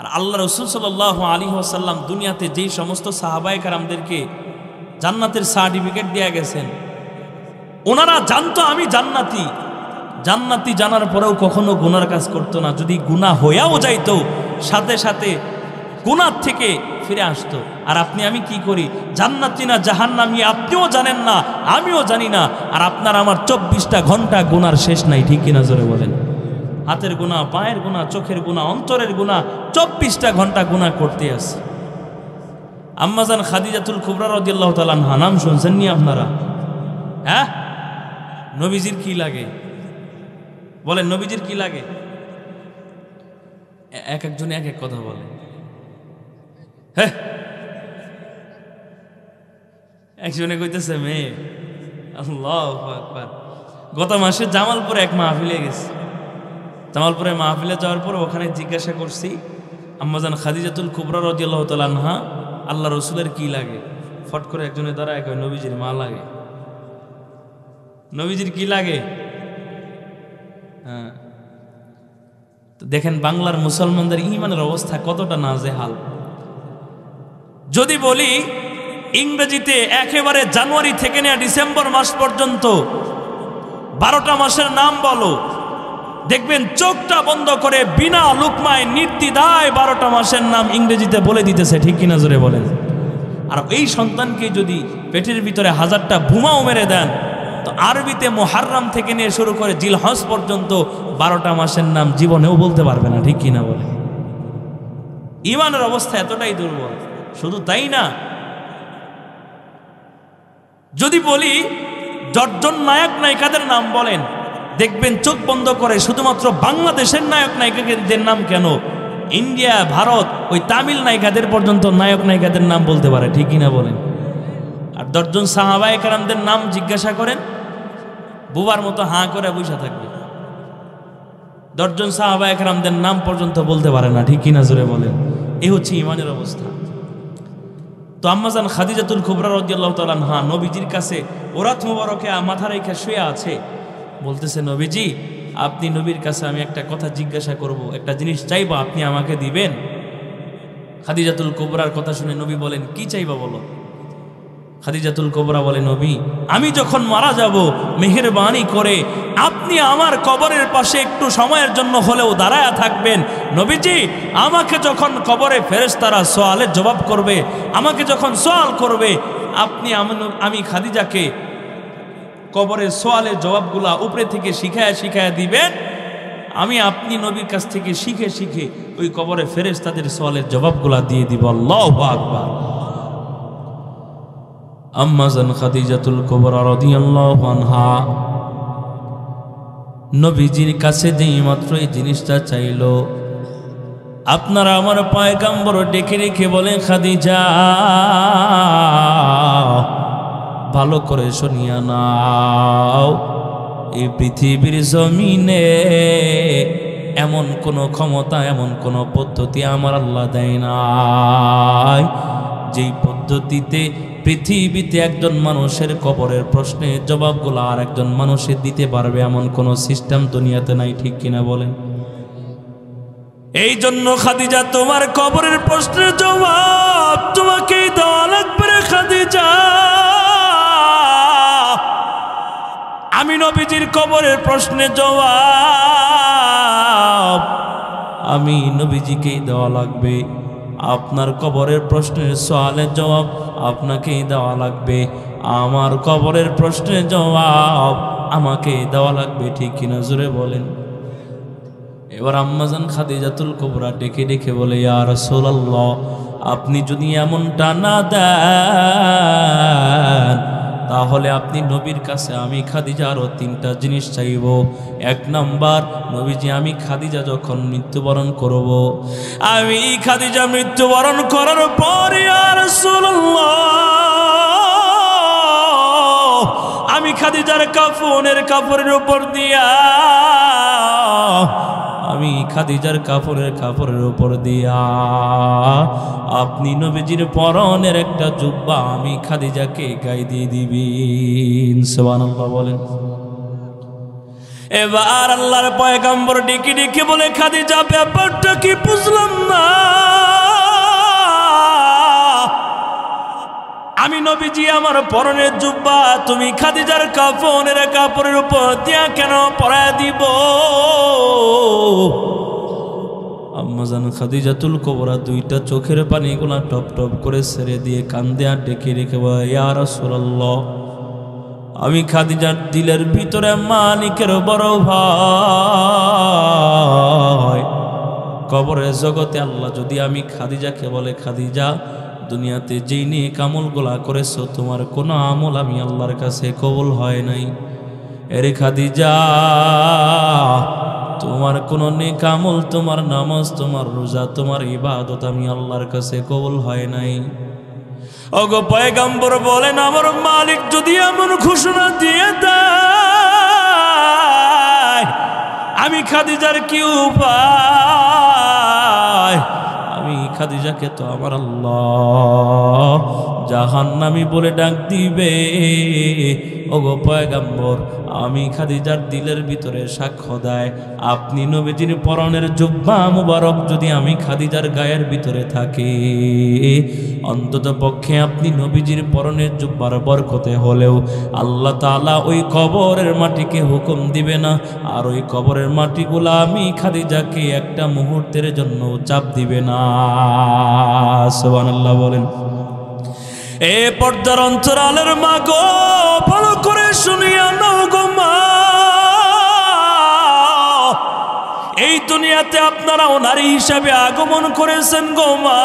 আর আল্লাহ রাসূল সাল্লাল্লাহু আলাইহি ওয়াসাল্লাম দুনিয়াতে যেই সমস্ত সাহাবায়ে কেরামদেরকে জান্নাতের সার্টিফিকেট দেয়া গেছেন, ওনারা জানতো আমি জান্নাতি। জান্নাতি জানার পরেও কখনো গুনার কাজ করতো না। যদি গুনাহ হয়েও যাইতো, সাথে সাথে গুনাহ থেকে ফিরে আসতো। আর আপনি আমি কি করি? জান্নাতি না জাহান্নামী আপনিও জানেন না, আমিও জানি না। আর আপনার আমার 24টা ঘন্টা গুনার শেষ নাই, ঠিক কিনা জোরে বলেন? হাতের গুনাহ, পায়ের গুনাহ, চোখের গুনাহ, অন্তরের গুনাহ, 24টা ঘন্টা গুনাহ করতে আছে। আম্মাজান খাদিজাতুল কুবরা রাদিয়াল্লাহু তাআলা আনহা, নাম শুনছেন নি আপনারা? হ্যাঁ, নবীজির কি লাগে বলেন? নবীজির কি লাগে? এক একজনে এক এক কথা বলে। হ্যাঁ, একজনে কইতেছে মেয়ে। আল্লাহু আকবার। গত মাসে জামালপুরে এক মাহফিলে গেছে। জামালপুরে মাহফিলে যাওয়ার পর ওখানে জিজ্ঞাসা করছি, আম্মাজান খাদিজাতুল কুবরা রাদিয়াল্লাহু তাআলা আনহা আল্লাহ রসুলের কি লাগে? ফট করে একজনে দাঁড়ায় কয়, নবীজির মা লাগে। নবীজির কি লাগে? হ্যাঁ, তো দেখেন বাংলার মুসলমানদের ঈমানের অবস্থা কতটা নাজেহাল। যদি বলি ইংরেজিতে একেবারে জানুয়ারি থেকে নিয়ে ডিসেম্বর মাস পর্যন্ত 12টা মাসের নাম বলো, দেখবেন চোখটা বন্ধ করে বিনা লুকমায় নির্দ্বিধায় 12টা মাসের নাম ইংরেজিতে বলে দিতেছে, ঠিক কিনা জোরে বলেন? আর এই সন্তানকে যদি পেটের ভিতরে 1000টা বোমাও মেরে দেন, তো আরবিতে মুহাররম থেকে নিয়ে শুরু করে জিলহজ পর্যন্ত 12টা মাসের নাম জীবনেও বলতে পারবে না, ঠিক কিনা বলে? ঈমানের অবস্থা এতটাই দুর্বল। শুধু তাই না, যদি বলি 10 জন নায়ক নায়িকাদের নাম বলেন, দেখবেন চোখ বন্ধ করে শুধুমাত্র বাংলাদেশের নায়ক নায়িকাদের নাম কেন, ইন্ডিয়া, ভারত, ওই তামিল নায়িকাদের পর্যন্ত নায়ক নায়িকাদের নাম বলতে পারে, ঠিক কিনা বলেন? আর 10 জন সাহাবায়ে কেরামদের নাম জিজ্ঞাসা করেন, বুবার মতো হাঁ করে বসে থাকবে। 10 জন সাহাবায়ে কেরামদের নাম পর্যন্ত বলতে পারে না, ঠিক কিনা জোরে বলেন? এই হচ্ছে ঈমানের অবস্থা। তো আম্মাজান খাদিজাতুল কুবরা রাদিয়াল্লাহু তাআলা আনহা নবীজির কাছে ওরাত মুবারকে মাথা রেখে শুয়ে আছে, বলতেছে, নবীজি আপনি নবীর কাছে আমি একটা কথা জিজ্ঞাসা করব, একটা জিনিস চাইবো, আপনি আমাকে দিবেন? খাদিজাতুল কুবরার কথা শুনে নবী বলেন, কি চাইবা বলো? খাদিজাতুল কুবরা বলে, নবী আমি যখন মারা যাব, মেহেরবানি করে আপনি আমার কবরের পাশে একটু সময়ের জন্য হলেও দাঁড়ায়া থাকবেন। নবীজি আমাকে যখন কবরে ফেরেশতারা সওয়ালের জবাব করবে, আমাকে যখন সওয়াল করবে, আপনি আমি খাদিজাকে কবরের সওয়ালের জবাবগুলা উপরে থেকে শিখায়া শিখায়া দিবেন। আমি আপনি নবীর কাছ থেকে শিখে শিখে ওই কবরে ফেরেশতাদের সওয়ালের জবাবগুলা দিয়ে দিব। আল্লাহু আকবার। আম্মা জান খাদিজাতুল কুবরা রাদিয়াল্লাহু আনহা নবীজির কাছে যেই মাত্র এই জিনিসটা চাইলো, আপনারা আমার পয়গম্বর ডেকে রেখে বলেন, খাদিজা ভালো করে শুনিয়া নাও, এই পৃথিবীর জমিনে এমন কোনো ক্ষমতা, এমন কোনো পদ্ধতি আমার আল্লাহ দেয় নাই যেই পদ্ধতিতে পৃথিবীতে একজন মানুষের কবরের প্রশ্নের জবাবগুলো আর একজন মানুষের দিতে পারবে, এমন কোনো সিস্টেম দুনিয়াতে নাই। ঠিক কিনা বলেন? এই জন্য খাদিজা, তোমার কবরের প্রশ্নের জবাব তোমাকেই দেওয়া লাগবে রে খাদিজা। আমি নবীজির কবরের প্রশ্নের জবাব আমি নবীজিকেই দেওয়া লাগবে। আপনার কবরের প্রশ্নের সওয়ালের জবাব আপনাকেই দেওয়া লাগবে। আমার কবরের প্রশ্নের জবাব আমাকে দেওয়া লাগবে। ঠিক কিনা জোরে বলেন? এবার আম্মা জান খাদিজাতুল কুবরা ডেকে ডেকে বলে, ইয়া রাসূলুল্লাহ, আপনি যদি এমনটা না দেন তাহলে আপনি নবীর কাছে আমি খাদিজা আরো 3টা জিনিস চাইব। 1 নাম্বার, নবীজি আমি খাদিজা যখন মৃত্যুবরণ করব, আমি খাদিজা মৃত্যুবরণ করার পর ইয়া রাসূলুল্লাহ আমি খাদিজার কাপড়ের উপর দিয়া, আমি খাদিজার কাপড়ের উপর দিয়া আপনি নবীজির পরনের একটা জুব্বা আমি খাদিজাকে গায়ে দিয়ে দিবেন। সুবহানাল্লাহ বলেন। এবার আল্লাহর পয়গম্বর ডেকে ডেকে বলে, খাদিজা ব্যাপারটা কি বুঝলাম না, আমি নবীজি আমার পরনের জুব্বা তুমি খাদিজার কাপড়ের উপর দিয়া কেন পরায় দিব? আম্মা জান খাদিজাতুল কুবরা 2টা চোখের পানিগুলা টপ টপ করে ছেড়ে দিয়ে কান্দে আর ডেকে রেখে বলে, ইয়া রাসূলুল্লাহ, আমি খাদিজার দিলের ভিতরে মালিকের বড় ভয়। কবরের জগতে আল্লাহ যদি আমি খাদিজাকে বলে, খাদিজা দুনিয়াতে যেই নেক আমলগুলা করেছো তোমার কোনো আমল আমি আল্লাহর কাছে কবুল হয় নাই। এরে খাদিজা, তোমার কোনো নেক আমল, তোমার নামাজ, তোমার রোজা, তোমার ইবাদত আমি আল্লাহর কাছে কবুল হয় নাই। ওগো পয়গম্বর বলেন, আমার মালিক যদি এমন ঘোষণা দিয়ে দেয় আমি খাদিজার কি উপায়? আমি খাদিজাকে তো আমার আল্লাহ জাহান্নামী বলে ডাক দিবে। ওগো পয়গম্বর, আমি খাদিজার দিলের ভিতরে সাক্ষ্য দেয়, আপনি নবীজির পরনের জুব্বা মুবারক যদি আমি খাদিজার গায়ের ভিতরে থাকে, অন্তত পক্ষে আপনি নবীজির পরনের জুব্বার বরকতে হলেও আল্লাহ তাআলা ওই কবরের মাটিকে হুকুম দিবে না, আর ওই কবরের মাটিগুলা আমি খাদিজাকে একটা মুহূর্তের জন্য চাপ দিবে না। সুবহানাল্লাহ বলেন। এ পর্দার অন্তরালের মা গো, ভালো করে শুনিয়া নাও গো মা, এই দুনিয়াতে আপনারাও নারী হিসাবে আগমন করেছেন গো মা।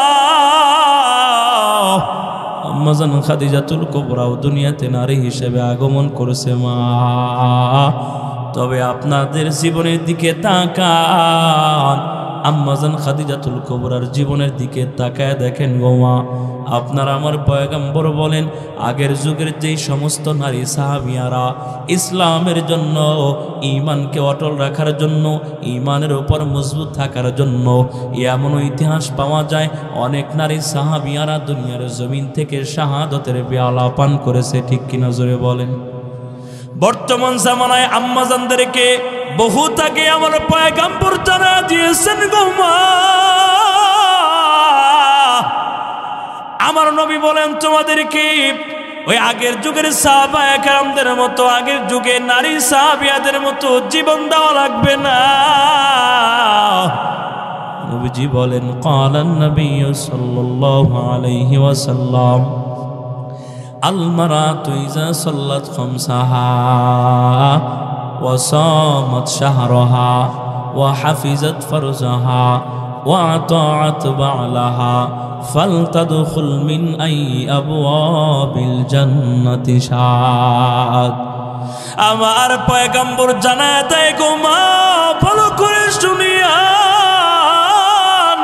আম্মা জান খাদিজাতুল কুবরাও দুনিয়াতে নারী হিসেবে আগমন করেছে মা। তবে আপনাদের জীবনের দিকে তাকান, আম্মা জান খাদিজাতুল কুবরার জীবনের দিকে তাকায় দেখেন গো মা, আপনারা আমার পয়গম্বর বলেন, আগের যুগের যেই সমস্ত নারী সাহাবিয়ারা ইসলামের জন্য, ঈমানকে অটল রাখার জন্য, ঈমানের উপর মজবুত থাকার জন্য এমন ইতিহাস পাওয়া যায়, অনেক নারী সাহাবিয়ারা দুনিয়ার জমিন থেকে শাহাদতের পেয়ালা পান করেছে। ঠিক কিনা জোরে বলেন? বর্তমান জামানায় আম্মাজানদেরকে বহুত আগে আমার পয়গম্বর জানা দিয়েছেন গো মা। আমার নবী বলেন, তোমাদেরকে ওই আগের যুগের সাহাবায়ে কেরামদের মতো, আগের যুগে নারী সাহাবিয়াদের মতো জীবন দেওয়া লাগবে না। নবীজি বলেন, ক্বালান নবী সাল্লাল্লাহু আলাইহি ওয়াসাল্লাম, আল মারাতু ইযা সাল্লাত খামসাহা ওয়া সামাত শাহরাহা ওয়া হাফিজাত ফারজাহা ওয়া আতাআত বা'লাহা ফালতাদখুল মিন আই আবওয়াবিল জান্নাতি শাআত। আমার পয়গম্বর জানায় দেয় গো মা, ভালো করে শুনিয়া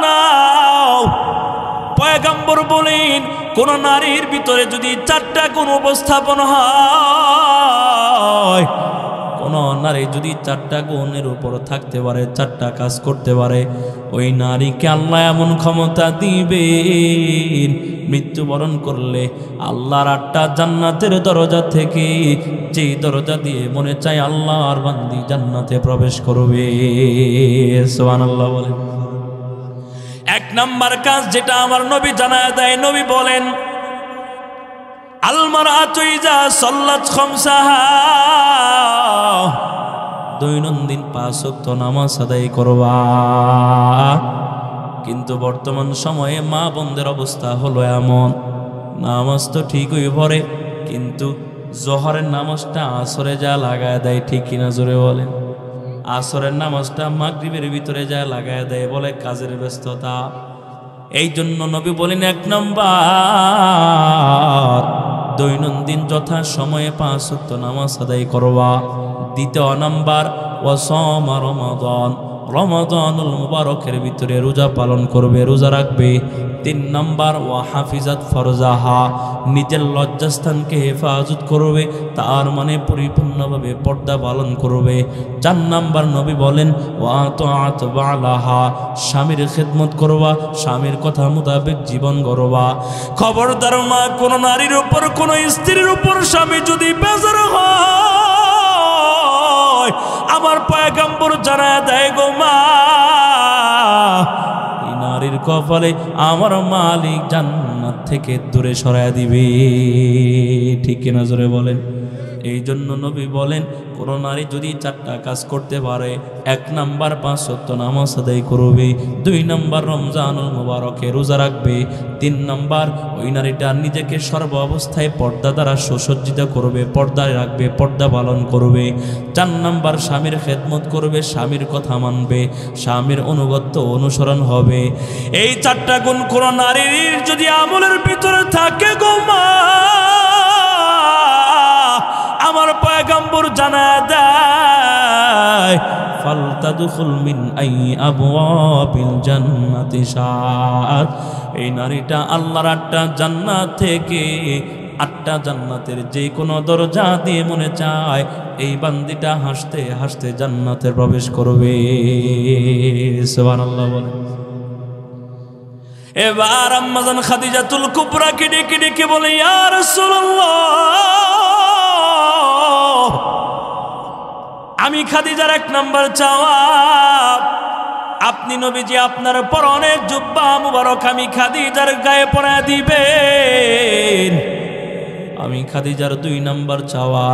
নাও। পয়গম্বর বলেন কোন নারীর ভিতরে যদি চারটা গুণ উপস্থাপন হয়, কোন নারী যদি চারটা গুণের উপর থাকতে পারে, চারটা কাজ করতে পারে, ওই নারীকে আল্লাহ এমন ক্ষমতা দিবেন মৃত্যুবরণ করলে আল্লাহর 8টা জান্নাতের দরজা থেকে যেই দরজা দিয়ে মনে চায় আল্লাহর বান্দি জান্নাতে প্রবেশ করবে। সুবহানাল্লাহ বলেন। 1 নাম্বার কাজ যেটা আমার নবী জানায় দেয়, নবী বলেন আল মারআতু ইযা সাল্লাত খামসাহা, দৈনন্দিন 5 ওয়াক্ত নামাজ আদায় করবা। কিন্তু বর্তমান সময়ে মা বোনদের অবস্থা হলো এমন, নামাজ তো ঠিকই পড়ে কিন্তু জোহরের নামাজটা আসরে যা লাগায় দেয়, ঠিক কিনা জোরে বলেন। আসরের নামাজটা মাগরিবের ভিতরে যা লাগায় দেয়, বলে কাজের ব্যস্ততা। এই জন্য নবী বলেন 1 নাম্বার দৈনন্দিন যথা সময়ে 5 ওয়াক্ত নামাজ আদায় করবা। 2 নাম্বার ওয়া সামা রমাদান, রমাদানুল মুবারকের ভিতরে রোজা পালন করবে, রোজা রাখবে। 3 নাম্বার ওয়া হাফিজাত ফারজাহা, নিজের লজ্জাস্থানকে হেফাজত করবে, তার মানে পরিপূর্ণভাবে পর্দা পালন করবে। 4 নাম্বার নবী বলেন ওয়া আতাআত বা'লাহা, স্বামীর খেদমত করবা, স্বামীর কথা মোতাবেক জীবন গড়বা। খবরদার মা, কোন নারীর উপর, কোন স্ত্রীর উপর স্বামী যদি বেজার হয়, আমার পয়গম্বর জানায় দেয় গো মা, এই নারীর কপালে আমার মালিক জান্নাত থেকে দূরে সরায় দিবে। ঠিক কিনা জোরে বলেন। এই জন্য নবী বলেন কোন নারী যদি 4টা কাজ করতে পারে, 1 নাম্বার 5 ওয়াক্ত নামাজ আদায় করবে, 2 নাম্বার রমজানুল মুবারকে রোজা রাখবে, 3 নাম্বার ওই নারীটা নিজেকে সর্ব অবস্থায় পর্দা দ্বারা সুসজ্জিত করবে, পর্দায় রাখবে, পর্দা পালন করবে, 4 নাম্বার স্বামীর খেদমত করবে, স্বামীর কথা মানবে, স্বামীর অনুগত্য অনুসরণ হবে। এই 4টা গুণ কোন নারীর যদি আমলের ভিতরে থাকে গো মা, আমার পয়গম্বর জানায় দেয় ফালতাদখুল মিন আই আবওয়াবিল জান্নাতি শাআত, এই নারীটা আল্লাহর 8টা জান্নাত থেকে 8টা জান্নাতের যে কোনো দরজা দিয়ে মনে চায় এই বান্দিটা হাসতে হাসতে জান্নাতে প্রবেশ করবে। সুবহানাল্লাহ বলেন। এবার আম্মাজান খাদিজাতুল কুবরাকে ডেকে ডেকে বলে ইয়া রাসূলুল্লাহ, আমি খাদিজার 1 নাম্বার চাওয়া, আপনি নবীজি আপনার পরনের জুব্বা মুবারক আমি খাদিজার গায়ে পরা দিবেন। আমি খাদিজার 2 নাম্বার চাওয়া,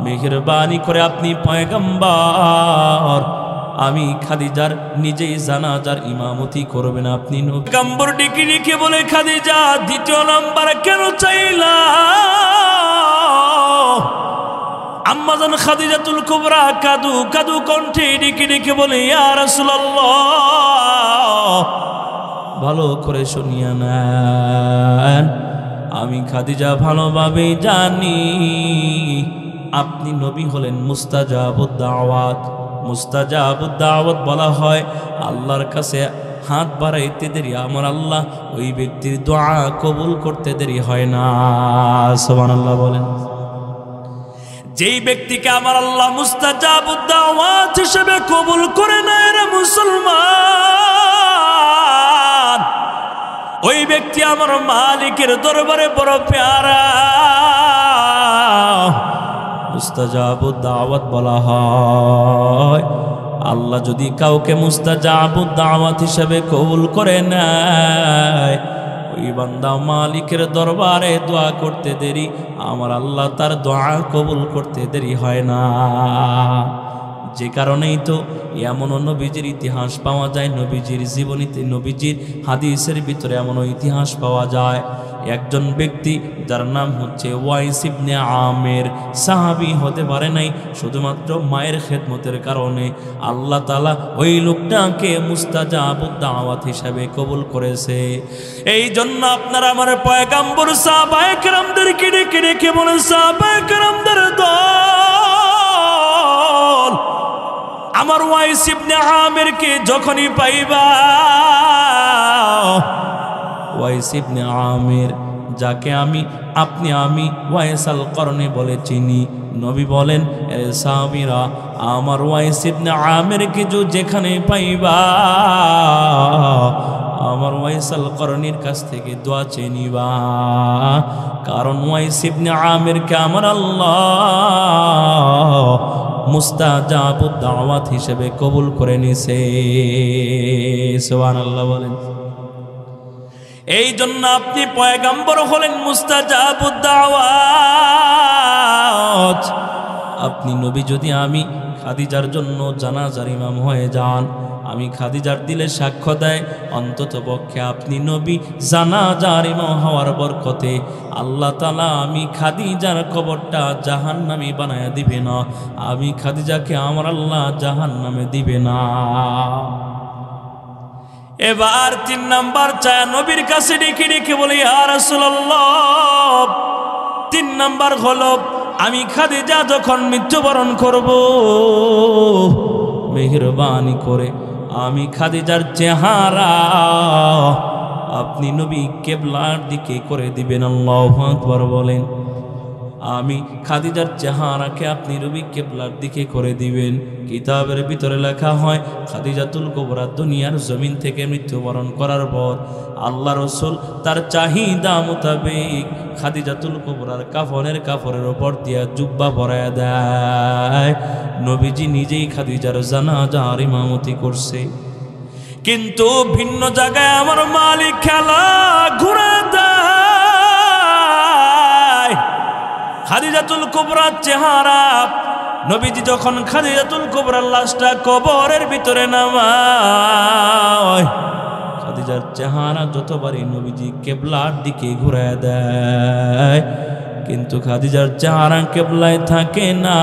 মেহেরবানি করে আপনি পয়গম্বর, আমি খাদিজার নিজেই জানাজার ইমামতি করবেন আপনি। পয়গম্বর ডেকে ডেকে বলে খাদিজা 2 নাম্বার কেন চাইলা? আম্মাজান খাদিজাতুল কুবরা কাদু কাদু কণ্ঠে ডেকে ডেকে বলে ইয়া রাসূলুল্লাহ, ভালো করে শুনিয়া নেন, আমি খাদিজা ভালোভাবে জানি আপনি নবী হলেন মুস্তাজাবুদ দাওয়াত। মুস্তাজাবুদ দাওয়াত বলা হয় আল্লাহর কাছে হাত বাড়াইতে দেরি আমার আল্লাহ ওই ব্যক্তির দোয়া কবুল করতে দেরি হয় না। সুবহানাল্লাহ বলেন। যেই ব্যক্তিকে আমার আল্লাহ মুস্তাজাবুদ দাওয়াত হিসেবে কবুল করে নেয় রে মুসলমান, ওই ব্যক্তি আমার মালিকের দরবারে বড় প্যারা। মুস্তাজাবুদ দাওয়াত বলা হয় আল্লাহ যদি কাউকে মুস্তাজাবুদ দাওয়াত হিসেবে কবুল করে নেয়, ওই বান্দা মালিকের দরবারে দোয়া করতে দেরি আমার আল্লাহ তার দোয়া কবুল করতে দেরি হয় না। যে কারণেই তো এমন নবীজির ইতিহাস পাওয়া যায়, নবীজির জীবনীতে, নবীজির হাদিসের ভিতরে এমন ইতিহাস পাওয়া যায়। একজন ব্যক্তি যার নাম হচ্ছে ওয়াইস ইবনে আমের, সাহাবী হতে পারে নাই, শুধুমাত্র মায়ের খেদমতের কারণে আল্লাহ তাআলা ওই লোকটাকে মুস্তাজাবুদ দাওয়াত হিসাবে কবুল করেছে। এই জন্য আপনারা আমার পয়গম্বর সাহাবায়ে কেরামদেরকে ডেকে ডেকে বলেন, সাহাবায়ে কেরামদের দল আমার ওয়াইস ইবনে আমেরকে যখনই পাইবা, ওয়াইস ইবনে আমের যাকে আমি ওয়াইস আল করনি বলে চিনি, নবী বলেন এ সাহাবীরা আমার ওয়াইস ইবনে আমেরকে যেখানে পাইবা আমার ওয়াইস আল করনির কাছ থেকে দোয়া চেয়ে নিবা, কারণ ওয়াইস ইবনে আমেরকে আমার আল্লাহ মুস্তাজাবুদ দাওয়াত হিসেবে কবুল করে নিছে। সুবহানাল্লাহ বলেন। এই জন্য আপনি পয়গম্বর হলেন মুস্তাজাবুদ দাওয়াত। আপনি নবী যদি আমি খাদিজার জন্য জানাজার ইমাম হয়ে যান, আমি খাদিজার দিলে সাক্ষ্য দেয়, অন্তত পক্ষে আপনি নবী জানাজার ইমাম হওয়ার বরকতে আল্লাহ তাআলা আমি খাদিজার কবরটা জাহান্নামী বানায়া দিবে না, আমি খাদিজাকে আমার আল্লাহ জাহান্নামে দিবে না। এবার 3 নাম্বার চায় নবীর কাছে ডেকে ডেকে বলি ইয়া রাসূলুল্লাহ, 3 নাম্বার হলো আমি খাদিজা যখন মৃত্যুবরণ করব, মেহেরবানি করে আমি খাদিজার চেহারা আপনি নবী কিবলার দিকে করে দিবেন। আল্লাহু আকবার বলেন। আমি খাদিজার চেহারাকে আপনি নবী কিবলার দিকে করে দিবেন। কিতাবের ভিতরে লেখা হয় খাদিজাতুল কুবরা দুনিয়ার জমিন থেকে মৃত্যুবরণ করার পর আল্লাহ রাসূল তার চাহিদা মোতাবেক খাদিজাতুল কুবরার কাফনের উপর দিয়া জুব্বা পরায়া দেয়। নবীজি নিজেই খাদিজার জানাজার ইমামতি করছে, কিন্তু ভিন্ন জায়গায় আমার মালিক খেলা ঘুরে দেয়। খাদিজাতুল কুবরার চেহারা নবীজি যখন খাদিজাতুল কুবরার লাশটা কবরের ভিতরে নামায়, খাদিজার চেহারা যতবারই নবীজি কিবলার দিকে ঘুরায় দেয়, কিন্তু খাদিজার চেহারা কিবলায় থাকে না,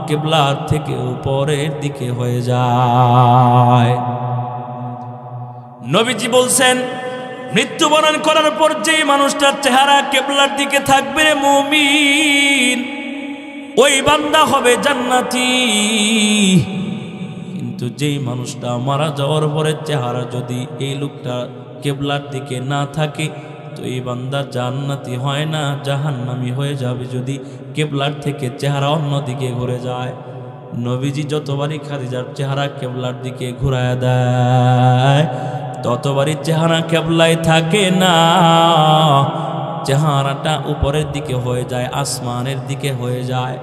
কিবলার থেকে উপরের দিকে হয়ে যায়। নবীজি বলছেন মৃত্যুবরণ করার পর যেই মানুষটার চেহারা কিবলার দিকে থাকবে রে মুমিন, ওই বান্দা হবে জান্নাতি। কিন্তু যেই মানুষটা মারা যাওয়ার পরে চেহারা যদি এই লোকটা কিবলার দিকে না থাকে, তো এই বান্দা জান্নাতি হয় না, জাহান্নামী হয়ে যাবে যদি কিবলার থেকে চেহারা অন্যদিকে ঘুরে যায়। নবীজি যতবারই খাদিজার চেহারা কিবলার দিকে ঘুরায় দেয়, ততবারই চেহারা কিবলায় থাকে না, চেহারাটা উপরের দিকে হয়ে যায়, আসমানের দিকে হয়ে যায়।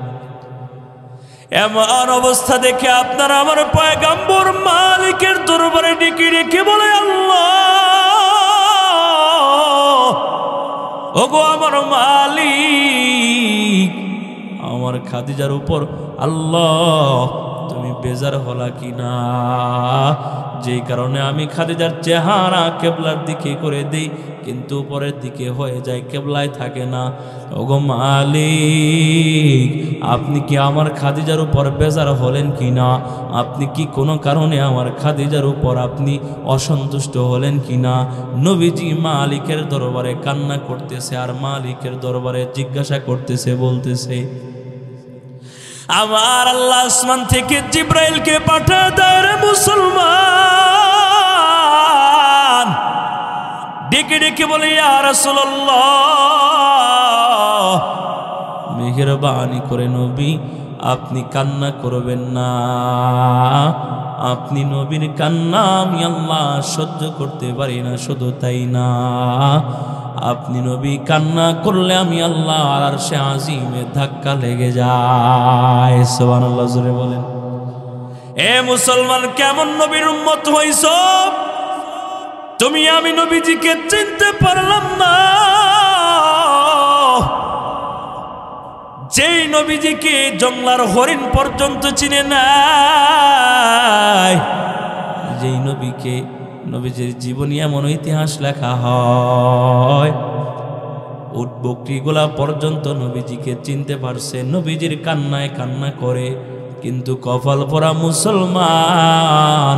এমন অবস্থা দেখে আপনারা আমার পয়গম্বর মালিকের দরবারে ডেকে ডেকে বলে আল্লাহ, ওগো আমার মালিক, আমার খাদিজার উপর আল্লাহ তুমি বেজার হলা কিনা, যে কারণে আমি খাদিজার চেহারা কিবলার দিকে করে দেই, কিন্তু উপরের দিকে হয়ে যায়, কিবলায় থাকে না। ওগো মালিক, আপনি কি আমার খাদিজার উপর বেজার হলেন কিনা? আপনি কি কোনো কারণে আমার খাদিজার উপর আপনি অসন্তুষ্ট হলেন কিনা? নবীজি মালিকের দরবারে কান্না করতেছে, আর মালিকের দরবারে জিজ্ঞাসা করতেছে, বলতেছে আমার আল্লাহ আসমান থেকে জিব্রাইলকে পাঠায় দেয় রে মুসলমান, ডেকে ডেকে বলে ইয়া রাসূলুল্লাহ, মেহেরবানি করে নবী আপনি কান্না করবেন না, আপনি নবীর কান্না আমি আল্লাহ সহ্য করতে পারি না। শুধু তাই না, আপনি নবী কান্না করলে আমি আল্লাহ আরশে আজিমে ধাক্কা লেগে যায়। সুবহানাল্লাহ জোরে বলেন। এ মুসলমান, কেমন নবীর উম্মত হইছো তুমি? আমি নবীজিকে চিনতে পারলাম না, যেই নবীজিকে জঙ্গলার হরিণ পর্যন্ত চিনে নাই, যেই নবীকে নবীজির জীবনী এমন ইতিহাস লেখা হয়, উট বকরিগুলা পর্যন্ত নবীজিকে চিনতে পারছে, নবীজির কান্নায় কান্না করে। কিন্তু কপাল পোড়া মুসলমান,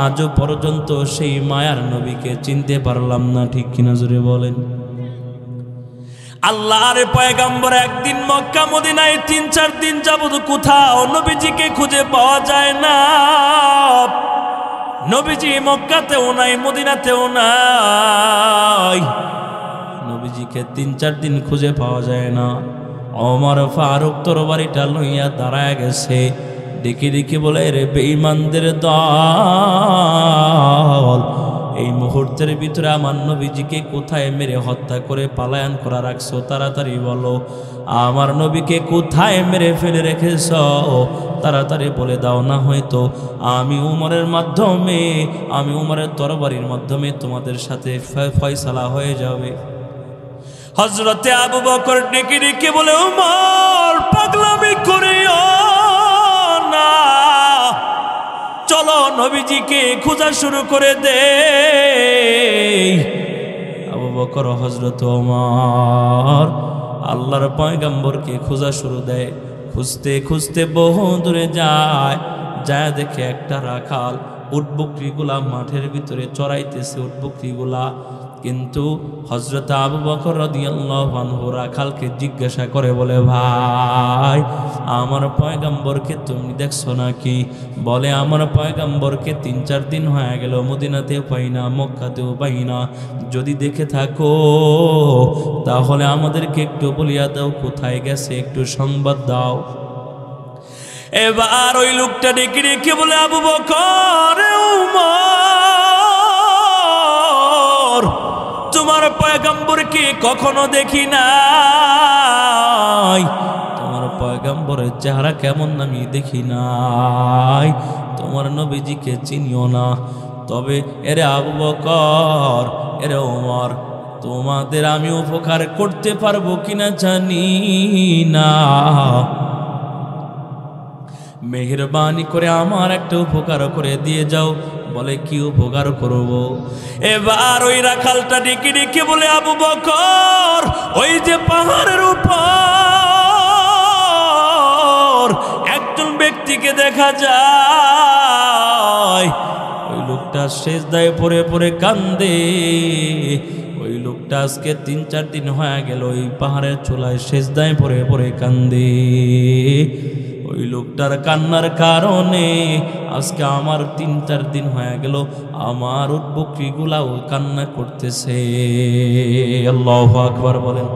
আজও পর্যন্ত সেই মায়ার নবীকে চিনতে পারলাম না। ঠিক কিনা জোরে বলেন? আল্লাহর পয়গম্বর একদিন মক্কা মদিনায় 3-4 দিন যাবত কোথাও নবীজিকে খুঁজে পাওয়া যায় না। নবীজি মক্কাতেও নাই, মদিনাতেও নাই, নবীজিকে 3-4 দিন খুঁজে পাওয়া যায় না। ওমর ফারুক তরবারিটা লইয়া দাঁড়ায় গেছে, ডেকে ডেকে বলে, রে বেঈমানদের দল, এই মুহূর্তের ভিতরে আমার নবীজিকে কোথায় মেরে হত্যা করে পালায়ন করা রাখছো? তাড়াতাড়ি বলো, আমার নবীকে কোথায় মেরে ফেলে রেখেছ? তাড়াতাড়ি বলে দাও, না হয়তো আমি উমরের মাধ্যমে, আমি উমরের তরবারির মাধ্যমে তোমাদের সাথে ফয়সালা হয়ে যাবে। হযরতে আবু বকর ডেকে ডেকে বলে, উমর পাগলামি করিও না, চলো নবীজিকে খোঁজা শুরু করে দে। আবু বকর হযরত ওমর আল্লাহর পয়গম্বরকে খোঁজা শুরু দেয়। খুঁজতে খুঁজতে বহু দূরে যায়, যায় দেখে একটা রাখাল উট বকরিগুলা মাঠের ভিতরে চড়াইতেছে উট বকরিগুলা। কিন্তু হযরত আবু বকর রাদিয়াল্লাহু আনহু রাখালকে জিজ্ঞাসা করে, বলে, ভাই আমার পয়গম্বরকে তুমি দেখছো নাকি? বলে, আমার পয়গম্বরকে 3-4 দিন হয়ে গেল, মদিনাতেও পাই না, মক্কাতেও পাই না। যদি দেখে থাকো তাহলে আমাদেরকে একটু বলিয়া দাও, কোথায় গেছে, একটু সংবাদ দাও। এবার ওই লোকটা ডেকে ডেকে বলে, আবু বকর, উমর, তোমার পয়গম্বরকে কখনো দেখি নাই, তোমার পয়গম্বরের চেহারা কেমন আমি দেখি নাই, তোমার নবীজিকে চিনিও না। তবে এরে আবু বকর, এরে ওমর, তোমাদের আমি উপকার করতে পারবো কিনা জানি না, মেহেরবানি করে আমার একটা উপকার করে দিয়ে যাও। বলে, কি উপকার করব? এবার ওই রাখালটা ডেকে ডেকে বলে, আবু বকর, ওই যে পাহাড়ের উপর একজন ব্যক্তিকে দেখা যায়, ওই লোকটা সেজদায় পড়ে পড়ে কান্দে। ওই লোকটা আজকে 3-4 দিন হয়ে গেল ওই পাহাড়ের চূড়ায় সেজদায় পড়ে পড়ে কান্দে। ওই লোকটার কান্নার কারণে আজকে আমার 3-4 দিন হয়ে গেল আমার উট বকরিগুলাও কান্না করতেছে। আল্লাহু আকবার বলেন।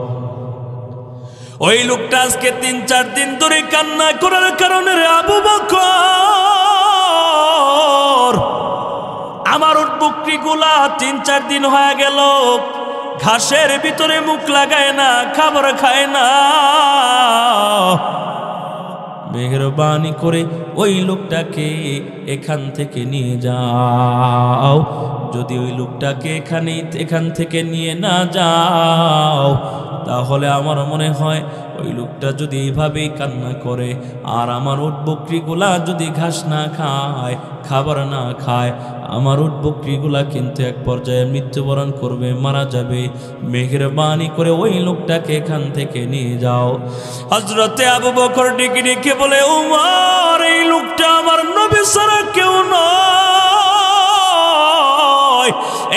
ওই লোকটা আজকে 3-4 দিন ধরে কান্না করার কারণে, রে আবু বকর, আমার উট বকরিগুলা 3-4 দিন হয়ে গেল ঘাসের ভিতরে মুখ লাগায় না, খাবার খায় না। মেহেরবানি করে ওই লোকটাকে এখান থেকে নিয়ে যাও। যদি ওই লোকটাকে এখান থেকে নিয়ে না যাও, তাহলে আমার মনে হয় ওই লোকটা যদি এইভাবেই কান্না করে আর আমার উট বকরিগুলা যদি ঘাস না খায়, খাবার না খায়, আমার উট বকরিগুলা কিন্তু এক পর্যায়ে মৃত্যুবরণ করবে, মারা যাবে। মেহেরবানি করে ওই লোকটাকে এখান থেকে নিয়ে যাও। হযরতে আবু বকর ডেকে ডেকে বলে, উমর, এই লোকটা আমার নবী ছাড়া কেউ নয়,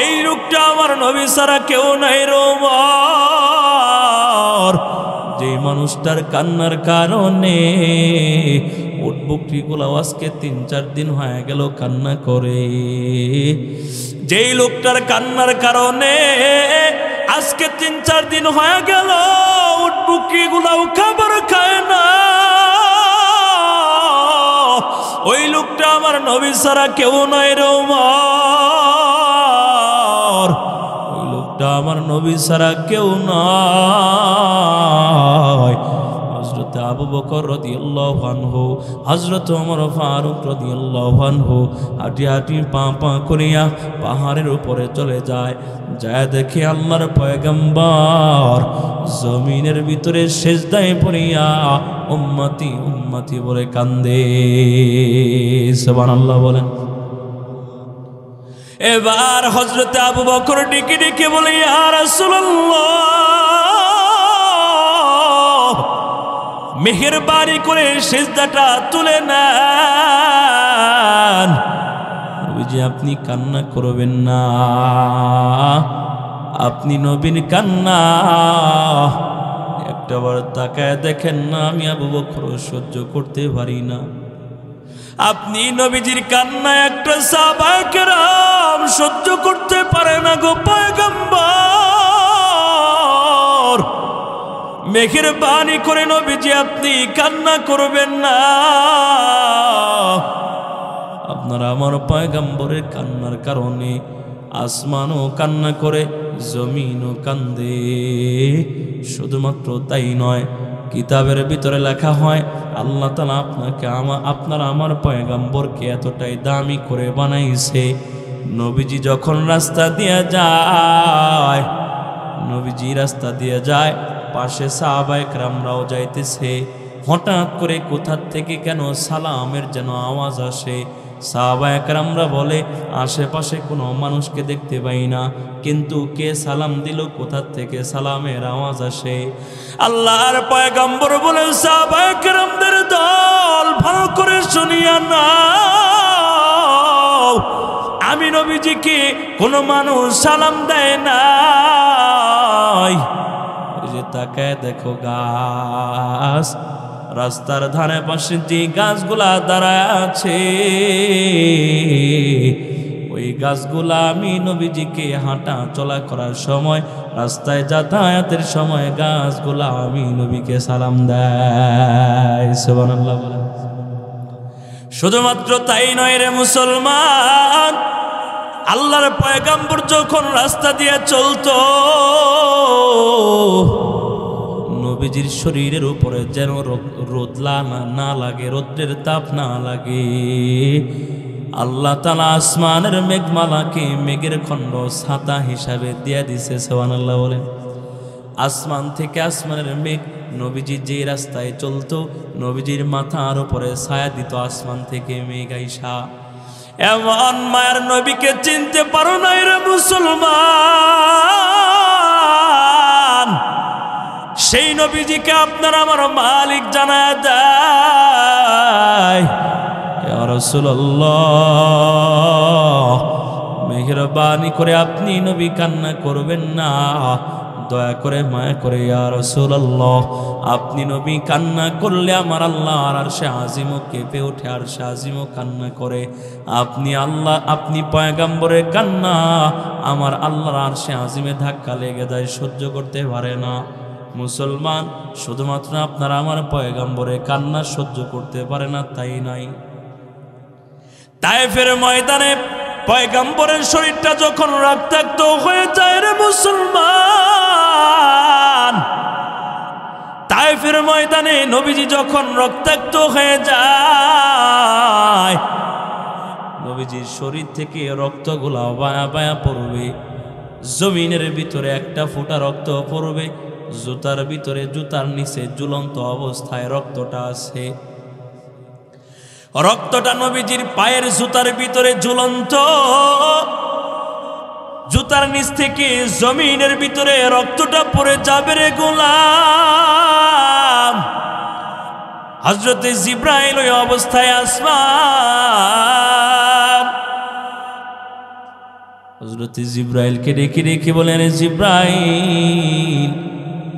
এই লোকটা আমার নবী ছাড়া কেউ নাই রে উমর। যে মানুষটার কান্নার কারণে উট বকরিগুলা আজকে 3-4 দিন হয়ে গেল কান্না করে, যেই লোকটার কান্নার কারণে আজকে 3-4 দিন হয়ে গেল উট বকরিগুলাও খাবার খায় না, ওই লোকটা আমার নবী ছাড়া কেউ নয় রে উমর। ওই লোকটা আমার নবী ছাড়া কেউ নয়। হযরত আবু বকর রাদিয়াল্লাহু আনহু, হযরত ওমর ফারুক রাদিয়াল্লাহু আনহু হাঁটি হাঁটি পা পা করিয়া পাহাড়ের উপরে চলে যায়। যায় দেখে আল্লাহর পয়গম্বর জমিনের ভিতরে সেজদায় পড়িয়া উম্মতি উম্মতি বলে কান্দে। সুবহানাল্লাহ বলেন। এবার হযরতে আবু বকর ডেকে ডেকে বলে, ইয়া রাসূলুল্লাহ, মেহেরবানি করে সিজদাটা তুলে নেন। নবীজি আপনি কান্না করবেন না, আপনি নবীর কান্না একটাবার তাকায় দেখেন না, আমি আবু বকর সহ্য করতে পারি না। আপনি নবীজির কান্না একটা সাহাবায়ে কেরাম সহ্য করতে পারে না গো পয়গম্বর, মেহেরবানি করে নবীজি আপনি কান্না করবেন না। আপনারা আমার পয়গম্বরের কান্নার কারণে আসমানও কান্না করে, জমিনও কান্দে। শুধুমাত্র তাই নয়, কিতাবের ভিতরে লেখা হয় আল্লাহ তাআলা আপনারা আমার পয়গম্বরকে এতটাই দামি করে বানাইছে, নবীজি যখন রাস্তা দিয়ে যায়, নবীজি রাস্তা দিয়ে যায়, পাশে সাহাবায়ে কেরামরাও যাইতেছে, হঠাৎ করে কোথা থেকে কেন সালামের যেন আওয়াজ আসে। সাহাবায়ে কেরামরা বলে আশেপাশে কোনো মানুষকে দেখতে পাই না, কিন্তু কে সালাম দিল, কোথা থেকে সালামের আওয়াজ আসে। আল্লাহর পয়গম্বর বলে, সাহাবায়ে কেরামদের দল ভালো করে শুনিয়া নাও, আমি নবীজিকে কোনো মানুষ সালাম দেয় না। ওই যে তাকায় দেখো গাছ, রাস্তার ধারে পাশে যে গাছগুলা দাঁড়ায় আছে, ওই গাছগুলা আমি নবীজিকে হাঁটা চলা করার সময়, রাস্তায় যাতায়াতের সময় গাছগুলা আমি নবীকে সালাম দেয়। সুবহানাল্লাহ বলেন। শুধুমাত্র তাই নয় রে মুসলমান, আল্লাহর পয়গম্বর যখন রাস্তা দিয়ে চলতো, নবীজির শরীরের উপরে যেন রোদ না লাগে, রৌদ্রের তাপ না লাগে। আল্লাহ তাআলা আসমানের মেঘমালাকে মেঘের খণ্ড ছাতা হিসাবে দিয়ে দিছে। সুবহানাল্লাহ বলেন। আসমান থেকে আসমানের মেঘ নবীজি যে রাস্তায় চলতো, নবীজির মাথার উপরে ছায়া দিত আসমান থেকে মেঘ আইসা। এমন মায়ের নবীকে চিনতে পারো না রে মুসলমান, সেই নবীজিকে আপনার আমার মালিক জানায় দেয়, ইয়া রাসূলুল্লাহ, মেহেরবানি করে আপনি নবী কান্না করবেন না, দয়া করে মায়া করে ইয়া রাসূলুল্লাহ, আপনি নবী কান্না করলে আমার আল্লাহ আরশে আজিমও কেঁপে ওঠে, আরশে আজিমও কান্না করে। আপনি পয়গম্বরের কান্না আমার আল্লাহর আরশে আজিমে ধাক্কা লেগে যায়, সহ্য করতে পারে না। মুসলমান, শুধুমাত্র আপনারা আমার পয়গম্বরের কান্না সহ্য করতে পারে না তাই নাই, তায়েফের ময়দানে পয়গম্বরের শরীরটা যখন রক্তাক্ত হয়ে যায় রে মুসলমান, তায়েফের ময়দানে নবীজি যখন রক্তাক্ত হয়ে যায়, নবীজির শরীর থেকে রক্তগুলা বায়া বায়া পড়বে, জমিনের ভিতরে একটা ফোঁটা রক্ত পড়বে, জুতার ভিতরে, জুতার নিচে ঝুলন্ত অবস্থায় রক্তটা আছে। রক্তটা নবীজির পায়ের জুতার ভিতরে ঝুলন্ত, জুতার নিচ থেকে জমিনের ভিতরে রক্তটা পড়ে যাবে রে গোলাম। হযরতে জিবরাইল ওই অবস্থায় আসমান, হযরতে জিবরাইলকে ডেকে ডেকে বলেন, জিবরাইল,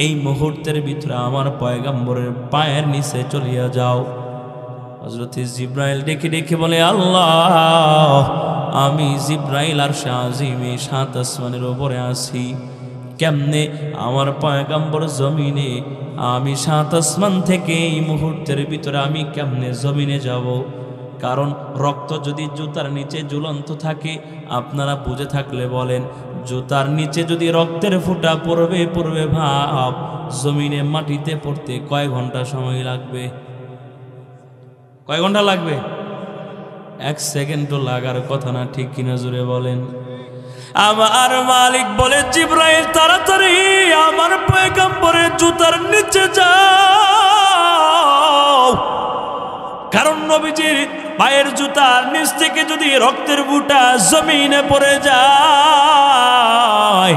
এই মুহূর্তের ভিতরে আমার পয়গম্বরের পায়ের নিচে চলিয়া যাও। হযরতে জিবরাইল ডেকে ডেকে বলে, আল্লাহ, আমি জিবরাইল আরশে আজিমে ৭ আসমানের উপরে আছি, কেমনে আমার পয়গম্বর জমিনে, আমি ৭ আসমান থেকে এই মুহূর্তের ভিতরে আমি কেমনে জমিনে যাব? কারণ রক্ত যদি জুতার নিচে ঝুলন্ত থাকে, আপনারা বুঝে থাকলে বলেন, জুতার নিচে যদি রক্তের ফোঁটা পড়বে ভাব, জমিনে মাটিতে পড়তে কয় ঘন্টা সময় লাগবে? কয় ঘন্টা লাগবে? 1 সেকেন্ডও লাগার কথা না, ঠিক কিনা জোরে বলেন। আমার মালিক বলে, জিবরাইল তাড়াতাড়ি আমার পয়গম্বরের জুতার নিচে যাও, কারণ নবীজির পায়ের জুতার নিচ থেকে যদি রক্তের বুটা জমিনে পড়ে যায়,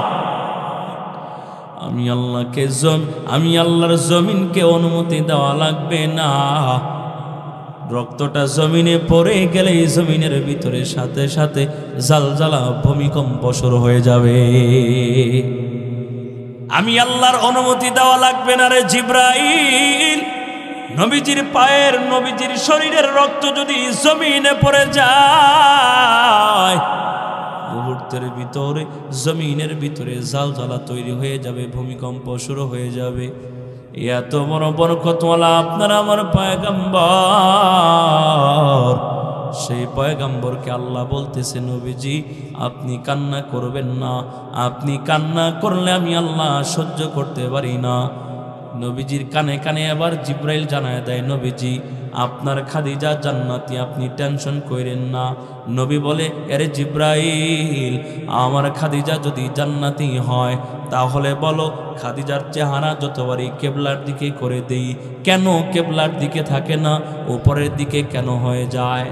আমি আল্লাহর জমিনকে অনুমতি দেওয়া লাগবে না। রক্তটা জমিনে পড়ে গেলে জমিনের ভিতরে সাথে সাথে জালজালা ভূমিকম্প শুরু হয়ে যাবে। আমি আল্লাহর অনুমতি দেওয়া লাগবে না রে জিব্রাইল। নবীজির পায়ের, নবীজির শরীরের রক্ত যদি জমিনে পড়ে যায়, মুহূর্তের ভিতরে জমিনের ভিতরে জালজালা তৈরি হয়ে যাবে, ভূমিকম্প শুরু হয়ে যাবে। এত বড় বরকতওয়ালা আপনার আমার পয়গম্বর, সেই পয়গম্বরকে আল্লাহ বলতেছে, নবীজি আপনি কান্না করবেন না, আপনি কান্না করলে আমি আল্লাহ সহ্য করতে পারি না। নবীজির কানে কানে আবার জিব্রাইল জানায় দেয়, নবীজি আপনার খাদিজা জান্নাতি, আপনি টেনশন করেন না। নবী বলে, আরে জিব্রাইল, আমার খাদিজা যদি জান্নাতি হয় তাহলে বলো খাদিজার চেহারা যতবারই কেবলার দিকে করে দেই, কেন কেবলার দিকে থাকে না, উপরের দিকে কেন হয়ে যায়?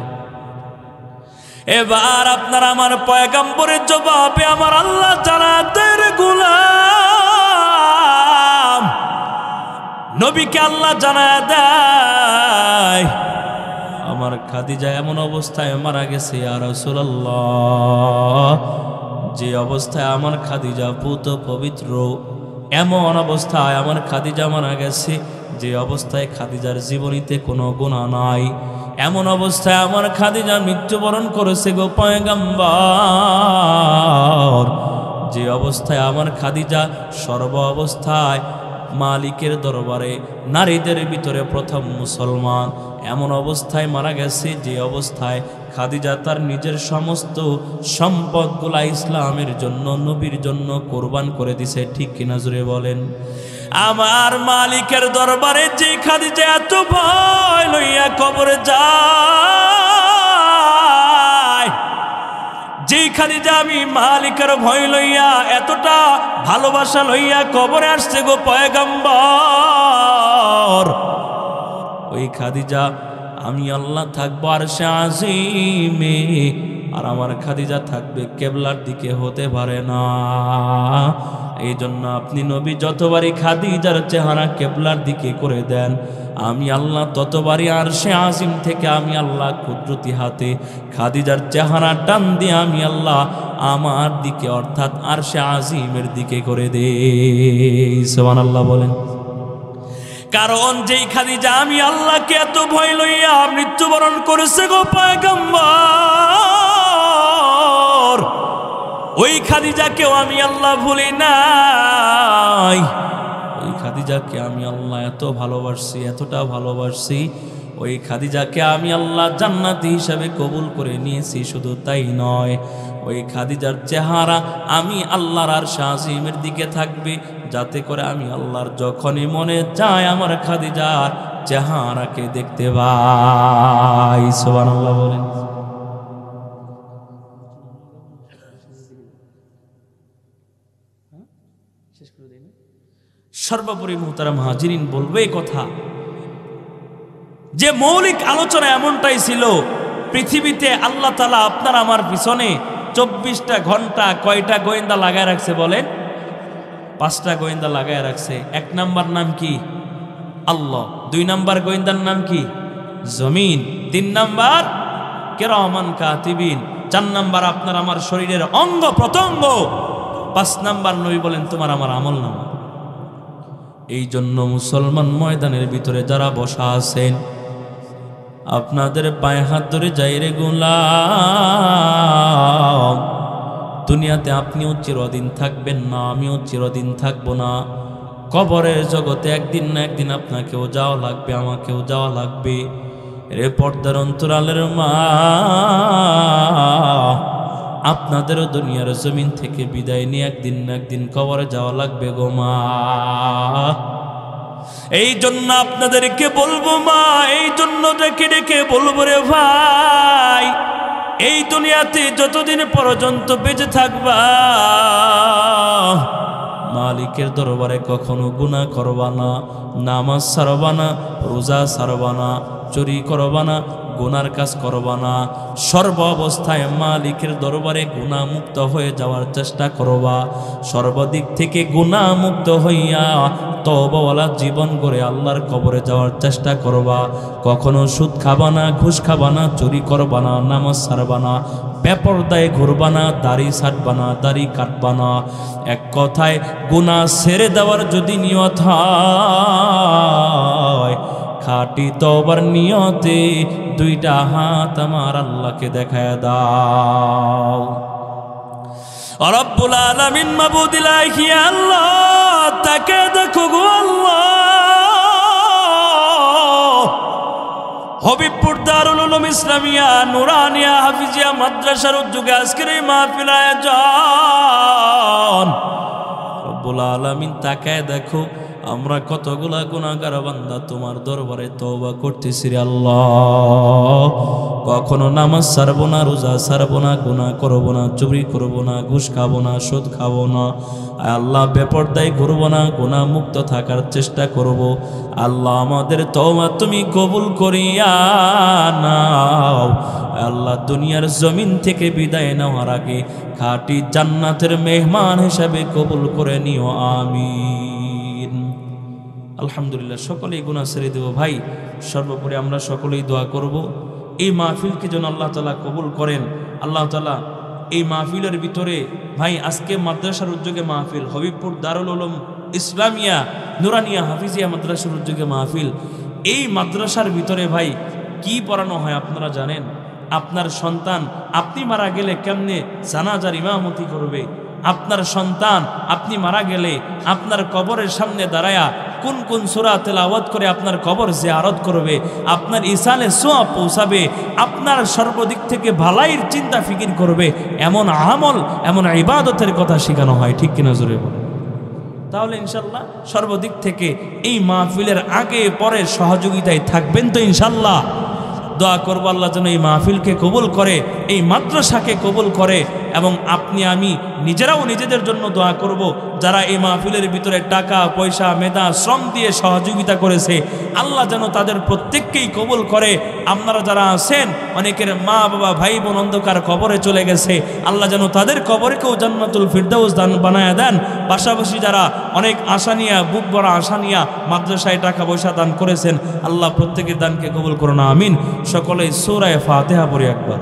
এবার আপনার আমার পয়গম্বরের জবাবে আমার আল্লাহ জানাতের গোলাম নবীকে আল্লাহ জানায় দেয়, আমার খাদিজা এমন অবস্থায় মারা গেছে ইয়া রাসূলুল্লাহ, যে অবস্থায় আমার খাদিজা পুত পবিত্র, এমন অবস্থায় আমার খাদিজা মারা গেছে যে অবস্থায় খাদিজার জীবনীতে কোনো গুনাহ নাই, এমন অবস্থায় আমার খাদিজা মৃত্যুবরণ করেছে গো পয়গম্বর, যে অবস্থায় আমার খাদিজা সর্ব অবস্থায় মালিকের দরবারে নারীদের ভিতরে প্রথম মুসলমান, এমন অবস্থায় মারা গেছে যে অবস্থায় খাদিজা তার নিজের সমস্ত সম্পদগুলা ইসলামের জন্য, নবীর জন্য কোরবান করে দিছে। ঠিক কিনা জোরে বলেন? আমার মালিকের দরবারে যে খাদিজা এত ভয় লইয়া কবরে যায়, যে খাদিজা আমি মালিকের ভয় লইয়া এতটা ভালোবাসা লইয়া কবরে আসছে গো পয়গম্বর, ওই খাদিজা আমি আল্লাহ থাকবো আরশে আজিমে, আর আমার খাদিজা থাকবে কেবলার দিকে, হতে পারে না। এই জন্য আপনি নবী যতবারই খাদিজার চেহারা কেবলার দিকে করে দেন, আমি আল্লাহ ততবারই আরশে আজিম থেকে আমি আল্লাহ কুদরতি হাতে খাদিজার চেহারা টান দিয়ে আমি আল্লাহ আমার দিকে, অর্থাৎ আরশে আজিমের দিকে করে দেই। সুবহানাল্লাহ বলেন। কারণ যেই খাদিজা আমি আল্লাহকে এত ভয় লইয়া মৃত্যুবরণ করেছে গো পয়গম্বর, ওই খাদিজাকেও আমি আল্লাহ ভুলি নাই। ওই খাদিজাকে আমি আল্লাহ এত ভালোবাসছি, এতটা ভালোবাসছি, ওই খাদিজাকে আমি আল্লাহ জান্নাতি হিসাবে কবুল করে নিয়েছি। শুধু তাই নয়, ওই খাদিজার চেহারা আমি আল্লাহর আরশে আজিমের দিকে থাকবে, যাতে করে আমি আল্লাহর যখনই মনে যায় আমার খাদিজার চেহারাকে দেখতে পাই। সুবহানাল্লাহ বলেন। সর্বোপরি মুহতারাম হাজিরিন, বলবো এই কথা যে মৌলিক আলোচনা এমনটাই ছিল, পৃথিবীতে আল্লাহ তাআলা আপনার আমার পিছনে 24টা ঘন্টা কয়টা গোয়েন্দা লাগায় রাখছে বলেন? 5টা গোয়েন্দা লাগায় রাখছে। 1 নাম্বার নাম কি? আল্লাহ। 2 নাম্বার গোয়েন্দার নাম কি? জমিন। 3 নাম্বার কিরামান কাতিবিন। 4 নাম্বার আপনার আমার শরীরের অঙ্গ প্রত্যঙ্গ। 5 নাম্বার নবী বলেন তোমার আমার আমলনামা। এই জন্য মুসলমান ময়দানের ভিতরে যারা বসা আছেন, আপনাদের পায়ে হাত ধরে যাই রে গোলাম, দুনিয়াতে আপনিও চিরদিন থাকবেন না, আমিও চিরদিন থাকবো না। কবরের জগতে একদিন না একদিন আপনাকেও যাওয়া লাগবে, আমাকেও যাওয়া লাগবে। রে পর্দার অন্তরালের মা, আপনাদেরও দুনিয়ার জমিন থেকে বিদায় নিয়ে একদিন না একদিন কবরে যাওয়া লাগবে গো মা। এই জন্য আপনাদেরকে বলবো মা, এই জন্য ডেকে ডেকে বলবো রে ভাই, এই দুনিয়াতে যতদিন পর্যন্ত বেঁচে থাকবা, মালিকের দরবারে কখনো গুনাহ করবা না, নামাজ ছাড়বা না, রোজা ছাড়বা না, চুরি করবা না, গুনার কাজ করবা না, সর্ব অবস্থায় মালিকের দরবারে গুনাহমুক্ত হয়ে যাওয়ার চেষ্টা করবা, সর্বদিক থেকে গুনাহমুক্ত হইয়া তওবাওয়ালা জীবন গড়ে আল্লাহর কবরে যাওয়ার চেষ্টা করবা। কখনো সুদ খাবা না, ঘুষ খাবা না, চুরি করবা না, নামাজ ছাড়বা না, বেপরদায় ঘুরবা না, দাড়ি ছাড়বা না, দাড়ি কাটবা না। এক কথায় গুনাহ ছেড়ে দেওয়ার যদি নিয়ত হয়, খাঁটি তওবার নিয়তে দুইটা হাত আমার আল্লাহকে দেখায় দাও। রব্বুল আলামিন মাবুদ ইলাহি আল্লাহ, তাকে দেখো গো আল্লাহ। হবিবপুর দারুল উলুম ইসলামিয়া নুরানিয়া হাফিজিয়া মাদ্রাসার উদ্যোগে আজকের এই মাহফিল আয়োজন। রব্বুল আলামিন তাকায় দেখো আমরা কতগুলা গুনাহগার বান্দা তোমার দরবারে তওবা করতেছি রে আল্লাহ। কখনো নামাজ ছাড়বো না, রোজা ছাড়বো না, গুনাহ করবো না, চুরি করবো না, ঘুষ খাবো না, সুদ খাবো না, আল্লাহ বেপরদায় ঘুরবো না, গুনাহ মুক্ত থাকার চেষ্টা করব। আল্লাহ আমাদের তওবা তুমি কবুল করিয়া নাও। আল্লাহ দুনিয়ার জমিন থেকে বিদায় নেওয়ার আগে খাঁটি জান্নাতের মেহমান হিসাবে কবুল করে নিও, আমিন। আলহামদুলিল্লাহ, সকলেই গুনাহ ছেড়ে দেব। ভাই, সর্বোপরি আমরা সকলেই দোয়া করব এই মাহফিলকে যেন আল্লাহ তাআলা কবুল করেন। আল্লাহ তাআলা এই মাহফিলের ভিতরে ভাই, আজকে মাদ্রাসার উদ্যোগে মাহফিল, হবিবপুর দারুল উলুম ইসলামিয়া নুরানিয়া হাফিজিয়া মাদ্রাসার উদ্যোগে মাহফিল। এই মাদ্রাসার ভিতরে ভাই কি পড়ানো হয় আপনারা জানেন? আপনার সন্তান আপনি মারা গেলে কেমনে জানাজার ইমামতি করবে, আপনার সন্তান আপনি মারা গেলে আপনার কবরের সামনে দাঁড়ায়া কোন কোন সূরা তেলাওয়াত করে আপনার কবর জিয়ারত করবে, আপনার ইসালে সোয়া পৌঁছাবে, আপনার সর্বদিক থেকে ভালাইয়ের চিন্তা ফিকির করবে, এমন আমল এমন ইবাদতের কথা শেখানো হয়, ঠিক কিনা জোরে বলে? তাহলে ইনশাল্লাহ সর্বদিক থেকে এই মাহফিলের আগে পরে সহযোগিতায় থাকবেন তো ইনশাল্লাহ। দোয়া করব আল্লাহ যেন এই মাহফিলকে কবুল করে, এই মাদ্রাসাকে কবুল করে, এবং আপনি আমি নিজেরাও নিজেদের জন্য দোয়া করব যারা এই মাহফিলের ভিতরে টাকা পয়সা মেধা শ্রম দিয়ে সহযোগিতা করেছে, আল্লাহ যেন তাদের প্রত্যেককেই কবুল করে। আপনারা যারা আছেন, অনেকের মা বাবা ভাই বোন অন্ধকার কবরে চলে গেছে, আল্লাহ যেন তাদের কবরকেও জান্নাতুল ফিরদাউস দান বানায় দেন। পাশাপাশি যারা অনেক আশা নিয়ে, বুক ভরা আশা নিয়ে মাদ্রাসায় টাকা পয়সা দান করেছেন, আল্লাহ প্রত্যেকের দানকে কবুল করুন, আমিন। সকলে সূরা ফাতিহা পড়ি একবার।